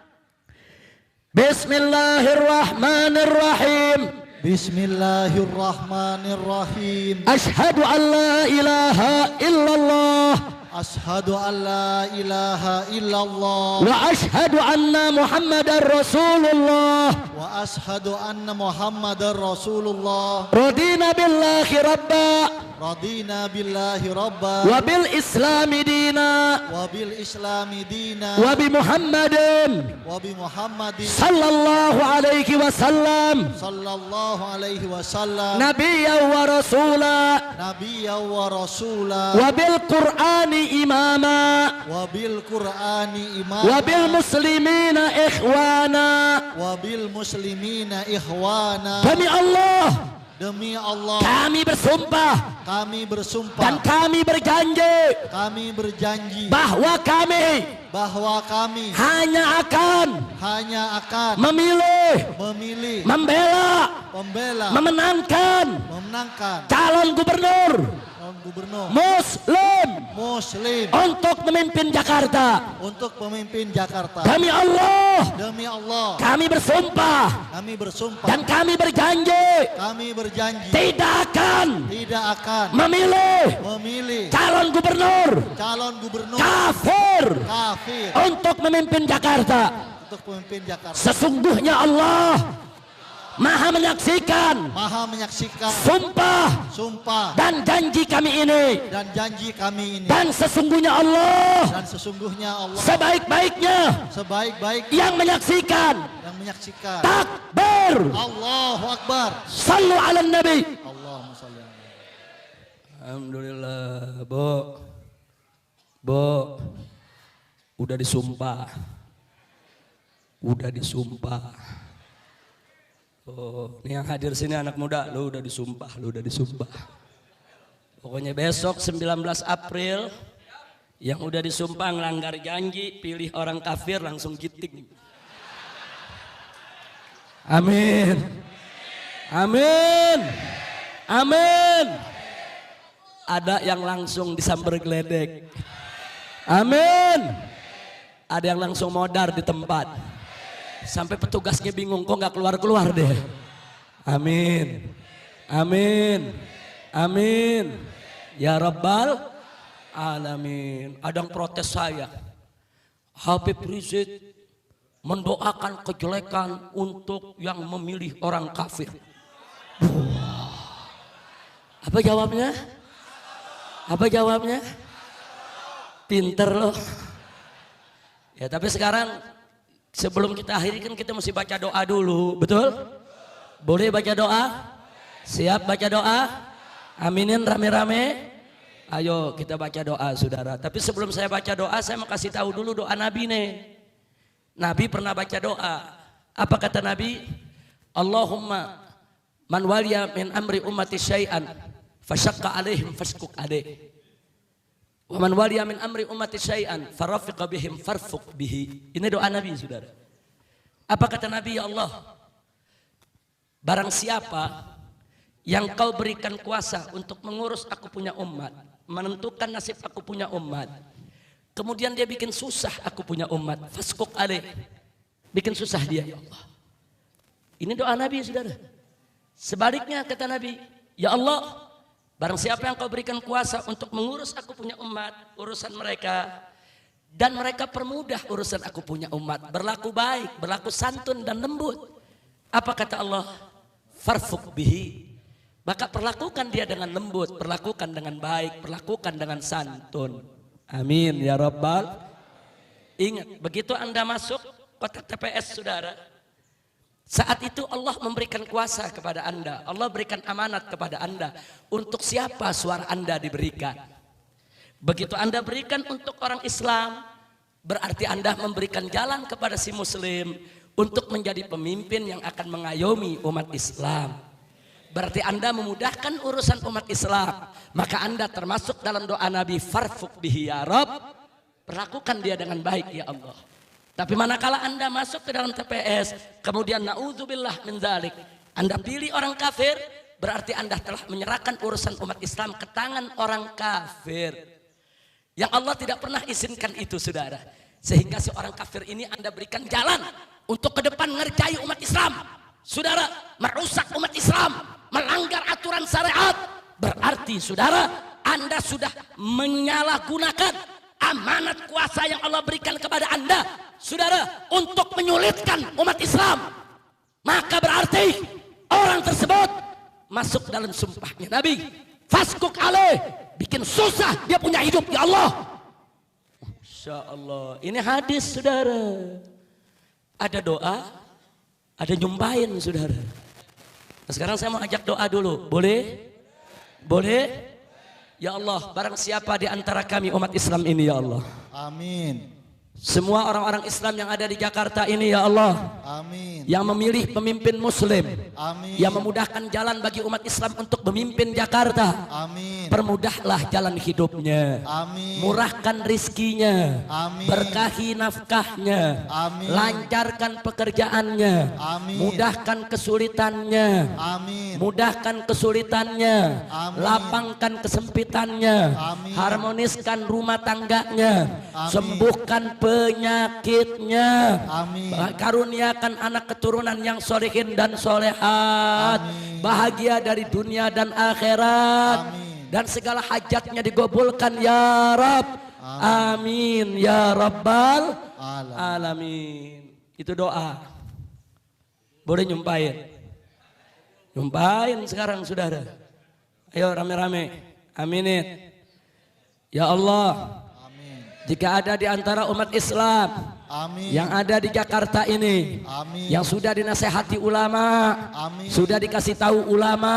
Bismillahirrahmanirrahim. Bismillahirrahmanirrahim. Ashhadu an la ilaha illallah. Ashhadu an la ilaha illallah. Wa ashhadu anna Muhammadar Rasulullah. Wa ashhadu anna Muhammadar Rasulullah. Radina billahi rabba. Radina billahi rabba. Wa bil islami dina. Wa bil islami dina. Wa bi Muhammadin. Wa bi Muhammadin. Sallallahu alaihi wasallam. Sallallahu alaihi wasallam. Nabiyyan wa rasula. Nabiyyan wa rasula. Wa bil Qur'ani imama. Wa bil Qur'ani imama. Wa bil muslimina ikhwana. Wa bil muslimina ikhwana. Demi Allah. Demi Allah, Kami bersumpah kami bersumpah dan kami berjanji kami berjanji bahwa kami bahwa kami hanya akan memilih, memilih, membela, membela, memenangkan memenangkan calon gubernur gubernur Muslim untuk memimpin Jakarta. untuk pemimpin Jakarta. Demi Allah, kami bersumpah dan kami berjanji tidak akan memilih calon gubernur kafir untuk memimpin Jakarta. Sesungguhnya Allah Maha menyaksikan sumpah dan janji kami ini. Dan sesungguhnya Allah sebaik-baiknya yang menyaksikan. Takbir. Allahu Akbar. Sallu ala Nabi. Allahumma salli ala Nabi. Alhamdulillah, Bu. Udah disumpah. Oh, ini yang hadir sini anak muda, lu udah disumpah. Pokoknya besok 19 April yang udah disumpah ngelanggar janji, pilih orang kafir langsung giting. Amin. Ada yang langsung disamber geledek. Amin. Ada yang langsung modar di tempat. Sampai petugasnya bingung, kok nggak keluar deh. Amin. Ya Rabbal Alamin. Ada yang protes saya. Habib Rizik mendoakan kejelekan untuk yang memilih orang kafir. Apa jawabnya? Pinter loh. Ya tapi sekarang sebelum kita akhiri kan kita mesti baca doa dulu, betul? Boleh baca doa? Siap baca doa? Aminin rame-rame. Ayo kita baca doa saudara. Tapi sebelum saya baca doa saya mau kasih tahu dulu doa Nabi nih. Nabi pernah baca doa. Apa kata Nabi? Allahumma man waliya min amri ummati syai'an fasyaqqa alaihim fashkuk alaih. Wa man waliya min amri ummati syai'an farafiqa bihim farfuq bihi. Ini doa Nabi saudara. Apa kata Nabi? Ya Allah, barang siapa yang kau berikan kuasa untuk mengurus aku punya umat, menentukan nasib aku punya umat, kemudian dia bikin susah aku punya umat, fasquk alaih, bikin susah dia ya Allah. Ini doa Nabi saudara. Sebaliknya kata Nabi, ya Allah, barang siapa yang kau berikan kuasa untuk mengurus aku punya umat, urusan mereka, dan mereka permudah urusan aku punya umat, berlaku baik, berlaku santun dan lembut. Apa kata Allah? Farfuq bihi. Maka perlakukan dia dengan lembut, perlakukan dengan baik, perlakukan dengan santun. Amin ya Rabbal. Ingat, begitu Anda masuk kotak TPS saudara, saat itu Allah memberikan kuasa kepada Anda. Allah berikan amanat kepada Anda. Untuk siapa suara Anda diberikan. Begitu Anda berikan untuk orang Islam, berarti Anda memberikan jalan kepada si Muslim untuk menjadi pemimpin yang akan mengayomi umat Islam. Berarti Anda memudahkan urusan umat Islam. Maka Anda termasuk dalam doa Nabi, farfuq bihi ya Rabb. Perlakukan dia dengan baik ya Allah. Tapi manakala Anda masuk ke dalam TPS, kemudian na'udzubillah min dzalik, Anda pilih orang kafir, berarti Anda telah menyerahkan urusan umat Islam ke tangan orang kafir. Yang Allah tidak pernah izinkan itu, saudara. Sehingga seorang kafir ini Anda berikan jalan untuk ke depan ngerjai umat Islam. Saudara, merusak umat Islam, melanggar aturan syariat. Berarti saudara, Anda sudah menyalahgunakan amanat kuasa yang Allah berikan kepada Anda, saudara, untuk menyulitkan umat Islam. Maka berarti orang tersebut masuk dalam sumpahnya Nabi. Faskuk alaih, bikin susah dia punya hidup, ya Allah. Masya Allah, ini hadis, saudara. Ada doa, ada nyumpahin, saudara. Nah, sekarang saya mau ajak doa dulu, boleh? Boleh? Ya Allah, barang siapa di antara kami umat Islam ini, ya Allah. Amin. Semua orang-orang Islam yang ada di Jakarta ini, ya Allah. Amin. Yang memilih pemimpin muslim. Amin. Yang memudahkan jalan bagi umat Islam untuk memimpin Jakarta. Amin. Permudahlah jalan hidupnya. Amin. Murahkan rizkinya. Amin. Berkahi nafkahnya. Amin. Lancarkan pekerjaannya. Amin. Mudahkan kesulitannya. Amin. Mudahkan kesulitannya. Amin. Lapangkan kesempitannya. Amin. Harmoniskan rumah tangganya. Amin. Sembuhkan penyakitnya. Amin. Karuniakan anak keturunan yang solehin dan solehat. Amin. Bahagia dari dunia dan akhirat. Amin. Dan segala hajatnya digabulkan ya Rabb. Amin ya Rabbal alamin. Itu doa. Boleh nyumpahin? Nyumpahin sekarang, saudara. Ayo rame-rame. Aminin. Ya Allah, jika ada di antara umat Islam Amin. yang ada di Jakarta ini, Amin. yang sudah dinasehati ulama, Amin. sudah dikasih tahu ulama,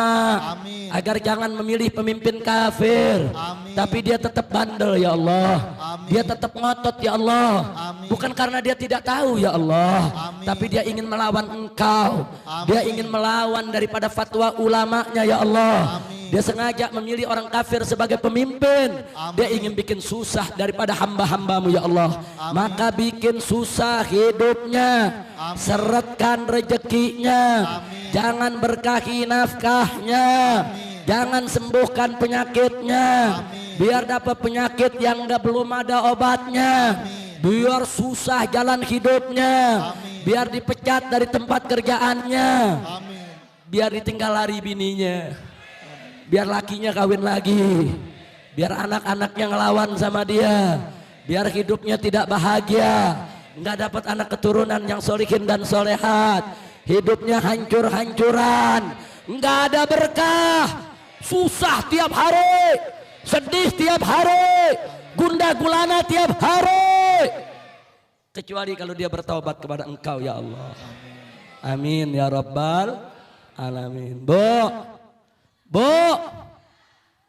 Amin. agar jangan memilih pemimpin kafir, Amin. tapi dia tetap bandel, ya Allah. Amin. Dia tetap ngotot, ya Allah. Amin. Bukan karena dia tidak tahu, ya Allah, Amin. tapi dia ingin melawan Engkau. Amin. Dia ingin melawan daripada fatwa ulamanya, ya Allah. Amin. Dia sengaja memilih orang kafir sebagai pemimpin. Amin. Dia ingin bikin susah daripada hamba-hambamu, ya Allah. Amin. Maka bikin susah hidupnya. Amin. Seretkan rezekinya. Amin. Jangan berkahi nafkahnya. Amin. Jangan sembuhkan penyakitnya. Amin. Biar dapat penyakit yang belum ada obatnya. Amin. Biar susah jalan hidupnya. Amin. Biar dipecat dari tempat kerjaannya. Amin. Biar ditinggal lari bininya. Biar lakinya kawin lagi. Biar anak-anaknya ngelawan sama dia. Biar hidupnya tidak bahagia. Nggak dapat anak keturunan yang solihin dan solehat. Hidupnya hancur-hancuran. Nggak ada berkah. Susah tiap hari. Sedih tiap hari. Gundah gulana tiap hari. Kecuali kalau dia bertaubat kepada Engkau, ya Allah. Amin ya Rabbal alamin. Bu,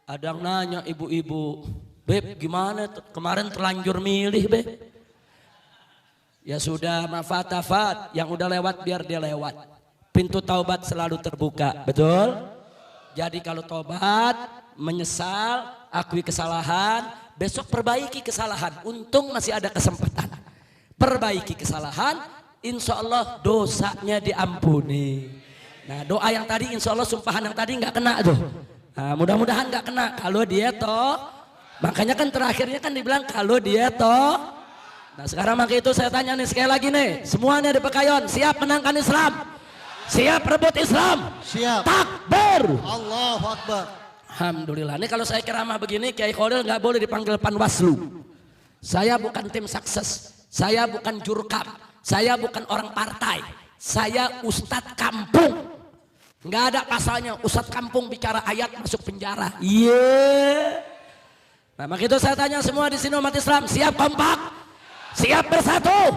ada yang nanya ibu-ibu, Beb gimana kemarin terlanjur milih, Beb? Ya sudah, mafat-afat, yang udah lewat biar dia lewat. Pintu taubat selalu terbuka, betul? Jadi kalau taubat, menyesal, akui kesalahan, besok perbaiki kesalahan. Untung masih ada kesempatan. Perbaiki kesalahan, insya Allah dosanya diampuni. Nah doa yang tadi insya Allah sumpahan yang tadi nggak kena tuh. Nah, mudah-mudahan nggak kena kalau dia toh. Makanya kan terakhirnya kan dibilang kalau dia toh. Nah sekarang maka itu saya tanya nih sekali lagi nih. Semuanya di Pekayon siap menangkan Islam? Siap rebut Islam? Siap. Takbir. Allahu Akbar. Alhamdulillah. Ini kalau saya ceramah begini Kiai Khodil nggak boleh dipanggil Panwaslu. Saya bukan tim sukses. Saya bukan jurkam. Saya bukan orang partai. Saya ustadz kampung. Nggak ada pasalnya ustadz kampung bicara ayat masuk penjara. Iya. Nah maka itu saya tanya semua di sini umat Islam siap kompak, siap bersatu.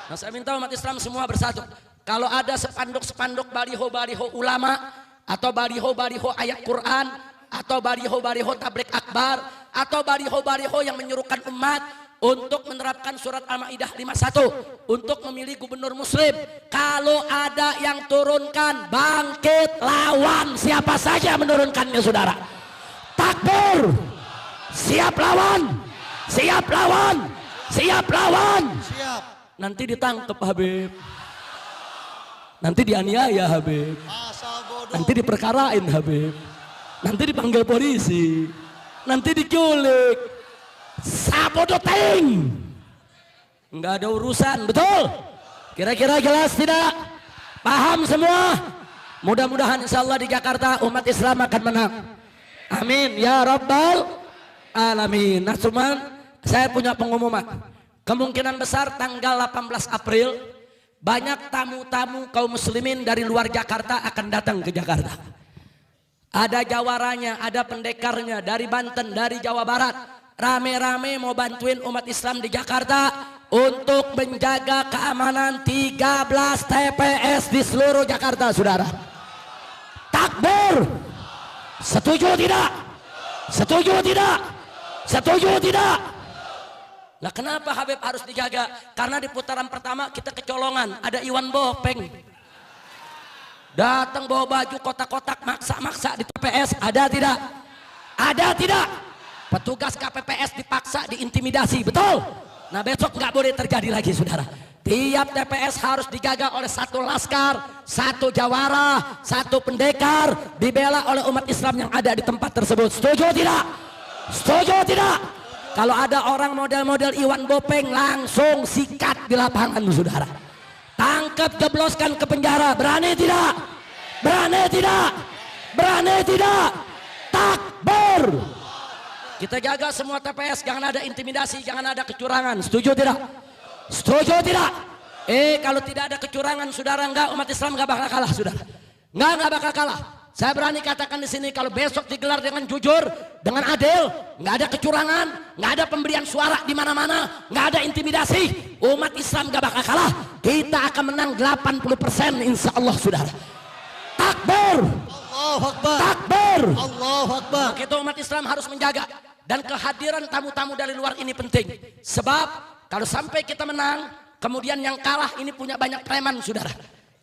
Nah saya minta umat Islam semua bersatu. Kalau ada spanduk-spanduk baliho-baliho ulama atau baliho-baliho ayat Quran atau baliho-baliho tablik akbar atau baliho-baliho yang menyuruhkan umat untuk menerapkan surat Al-Maidah 51 untuk memilih gubernur muslim. Kalau ada yang turunkan, bangkit lawan siapa saja menurunkannya, saudara. Takbir. Siap lawan. Siap lawan. Siap lawan. Siap. Nanti ditangkap Habib. Nanti dianiaya Habib. Asal bodoh. Nanti diperkarain Habib. Nanti dipanggil polisi. Nanti diculik. sabodo ting. Enggak ada urusan, betul? Kira-kira jelas tidak? Paham semua? Mudah-mudahan insya Allah di Jakarta umat Islam akan menang. Amin ya rabbal alamin. Nah cuman saya punya pengumuman. Kemungkinan besar tanggal 18 April banyak tamu-tamu kaum muslimin dari luar Jakarta akan datang ke Jakarta. Ada jawaranya, ada pendekarnya dari Banten, dari Jawa Barat. Rame-rame mau bantuin umat Islam di Jakarta untuk menjaga keamanan 13 TPS di seluruh Jakarta, saudara. Takbir. Setuju tidak? Setuju tidak? Setuju tidak? Lah kenapa Habib harus dijaga? Karena di putaran pertama kita kecolongan, ada Iwan Bopeng. Datang bawa baju kotak-kotak maksa-maksa di TPS, ada tidak? Ada tidak? Petugas KPPS dipaksa, diintimidasi, betul? Nah besok nggak boleh terjadi lagi, saudara. Tiap TPS harus dijaga oleh satu laskar, satu jawara, satu pendekar, dibela oleh umat Islam yang ada di tempat tersebut. Setuju tidak? Setuju tidak? Kalau ada orang model-model Iwan Bopeng, langsung sikat di lapangan, saudara. Tangkap, jebloskan ke penjara. Berani tidak? Berani tidak? Berani tidak? Takbir! Kita jaga semua TPS, jangan ada intimidasi, jangan ada kecurangan. Setuju tidak? Setuju tidak? Kalau tidak ada kecurangan, saudara, enggak, umat Islam enggak bakal kalah, saudara. Enggak bakal kalah. Saya berani katakan di sini, kalau besok digelar dengan jujur, dengan adil, enggak ada kecurangan, enggak ada pemberian suara di mana-mana, enggak ada intimidasi, umat Islam enggak bakal kalah. Kita akan menang 80% insya Allah, saudara. Takbir! Allahu Akbar. Takbir! Allahu Akbar. Kita umat Islam harus menjaga. Dan kehadiran tamu-tamu dari luar ini penting. Sebab kalau sampai kita menang, kemudian yang kalah ini punya banyak preman, saudara.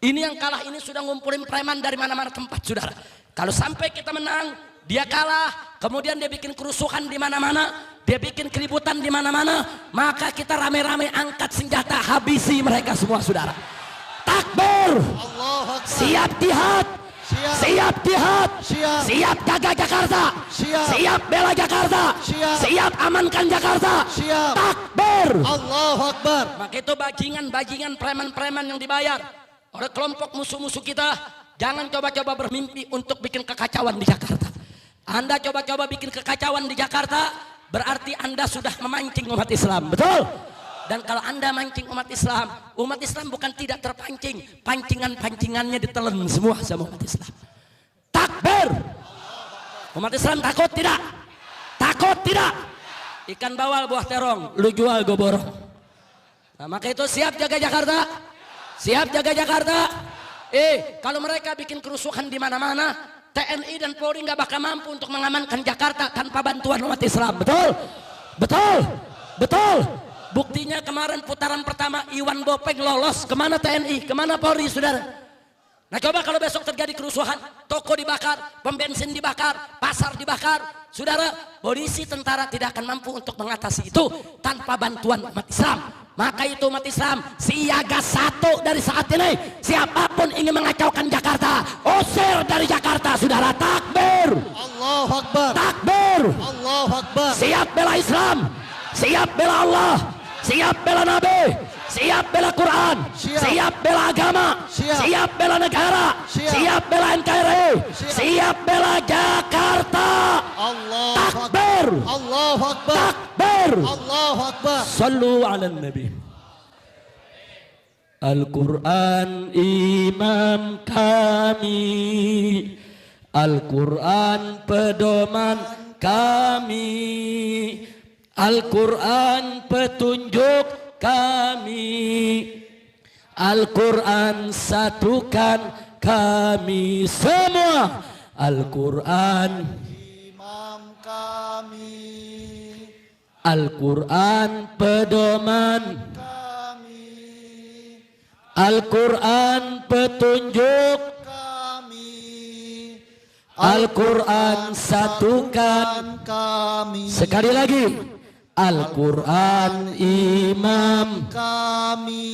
Ini yang kalah ini sudah ngumpulin preman dari mana-mana tempat, saudara. Kalau sampai kita menang, dia kalah, kemudian dia bikin kerusuhan di mana-mana, dia bikin keributan di mana-mana, maka kita rame-rame angkat senjata, habisi mereka semua, saudara. Takbir! Allahu Akbar. Siap jihad! Siap jihad, siap jaga Jakarta, siap bela Jakarta, siap amankan Jakarta, takbir. Allahu Akbar. Maka itu bajingan-bajingan preman-preman yang dibayar oleh kelompok musuh-musuh kita, jangan coba-coba bermimpi untuk bikin kekacauan di Jakarta. Anda coba-coba bikin kekacauan di Jakarta, berarti Anda sudah memancing umat Islam, betul? Dan kalau Anda mancing umat Islam bukan tidak terpancing, pancingan-pancingannya ditelan semua sama umat Islam. Takbir! Umat Islam takut tidak? Takut tidak? Ikan bawal buah terong, lu jual gue borong. Nah, maka itu siap jaga Jakarta, siap jaga Jakarta. Kalau mereka bikin kerusuhan di mana-mana, TNI dan Polri nggak bakal mampu untuk mengamankan Jakarta tanpa bantuan umat Islam, betul? Betul? Betul? Buktinya kemarin putaran pertama Iwan Bopeng lolos, kemana TNI, kemana Polri, saudara? Nah coba kalau besok terjadi kerusuhan, toko dibakar, pom bensin dibakar, pasar dibakar, saudara, polisi, tentara tidak akan mampu untuk mengatasi itu tanpa bantuan umat Islam. Maka itu umat Islam siaga satu dari saat ini, siapapun ingin mengacaukan Jakarta, usir dari Jakarta, saudara. Takbir! Allahu Akbar. Takbir! Allahu Akbar. Siap bela Islam, siap bela Allah, siap bela Nabi, siap bela Quran, siap bela agama, siap bela negara, siap bela NKRI, siap bela Jakarta. Takbir! Allahu Akbar. Takbir! Allahu Akbar. Sallu ala Nabi. Al-Quran imam kami, Al-Quran pedoman kami, Al-Quran petunjuk kami, Al-Quran satukan kami semua. Al-Quran Imam kami, Al-Quran pedoman kami, Al-Quran petunjuk kami, Al-Quran satukan kami. Sekali lagi, Al-Quran imam Kami,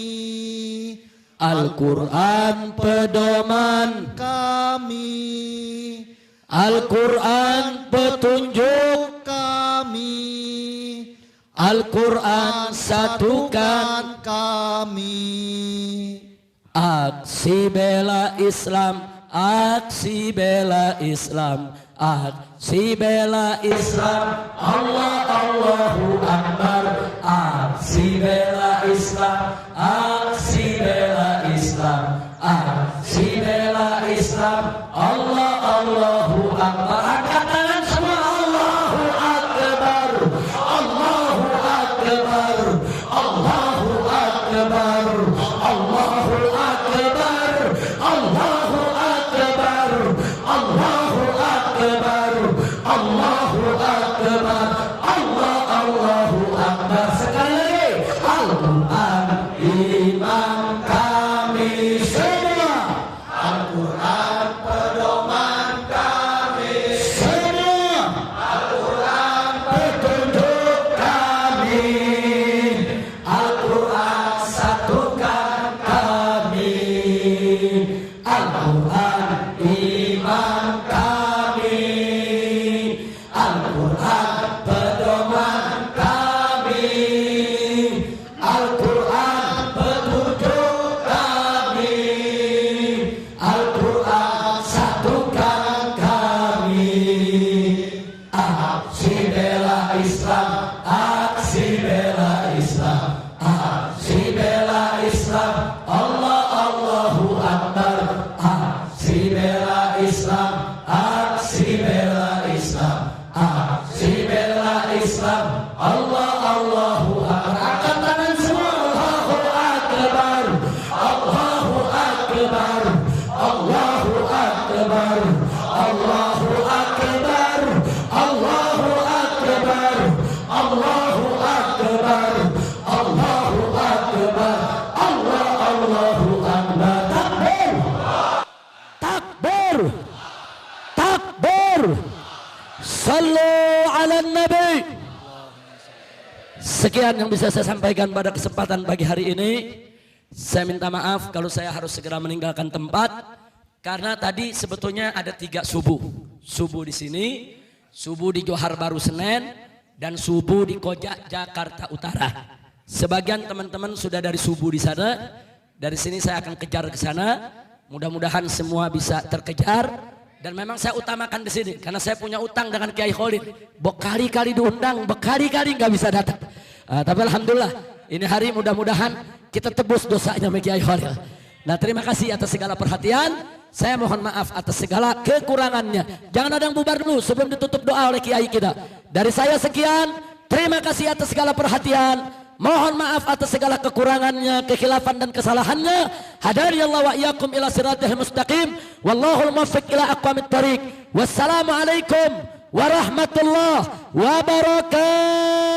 Al-Quran pedoman kami, Al-Quran petunjuk kami, Al-Quran satukan kami. Aksi bela Islam, aksi bela Islam, aksi bela Islam, Allah Allahu Akbar. Aksi bela Islam, aksi bela Islam, aksi bela Islam, Allah Allahu Akbar. Angkat tangan semua, Allahu Akbar, Allahu Akbar, Allahu Akbar, Allahu Akbar, Allahu Akbar, Allahu Akbar, Allahu Akbar, Allahu Akbar. Sekali lagi, Al-Quran imam kami semua, Al-Quran pedoman kami semua, Al-Quran petunjuk kami, Al-Quran satukan kami, Al-Quran imam kami, Al-Quran pedoman kami, Al-Quran petunjuk kami, Al-Quran satukan kami. Aksi bela Islam, aksi bela Islam, aksi bela Islam, Allah Allahu Akbar. Aksi bela Islam, aksi bela Islam, aksi bela Islam, Allah Allahu Akbar. Angkat tangan semua, Allahu Akbar, Allahu Akbar, Allahu Akbar, Allahu Akbar, Allahu Akbar, Allahu Akbar, Allahu Akbar, Allahu Akbar. Takbir, takbir, takbir. Sallu ala Nabi. Sekian yang bisa saya sampaikan pada kesempatan pagi hari ini. Saya minta maaf kalau saya harus segera meninggalkan tempat karena tadi sebetulnya ada 3 subuh. Subuh di sini, subuh di Johar Baru Senen, dan subuh di Koja Jakarta Utara. Sebagian teman-teman sudah dari subuh di sana. Dari sini saya akan kejar ke sana. Mudah-mudahan semua bisa terkejar. Dan memang saya utamakan di sini karena saya punya utang dengan Kiai Khalid. Berkali-kali diundang, berkali-kali nggak bisa datang. Tapi alhamdulillah ini hari mudah-mudahan kita tebus dosanya sama Kiai Khalid. Nah, terima kasih atas segala perhatian. Saya mohon maaf atas segala kekurangannya. Jangan ada yang bubar dulu sebelum ditutup doa oleh Kiai kita. Dari saya sekian. Terima kasih atas segala perhatian. Mohon maaf atas segala kekurangannya, kekhilafan dan kesalahannya. Hadani Allah wa iyyakum ila siratal mustaqim. Wallahul muwaffiq ila aqwamit thariq. Wassalamualaikum warahmatullahi wabarakatuh.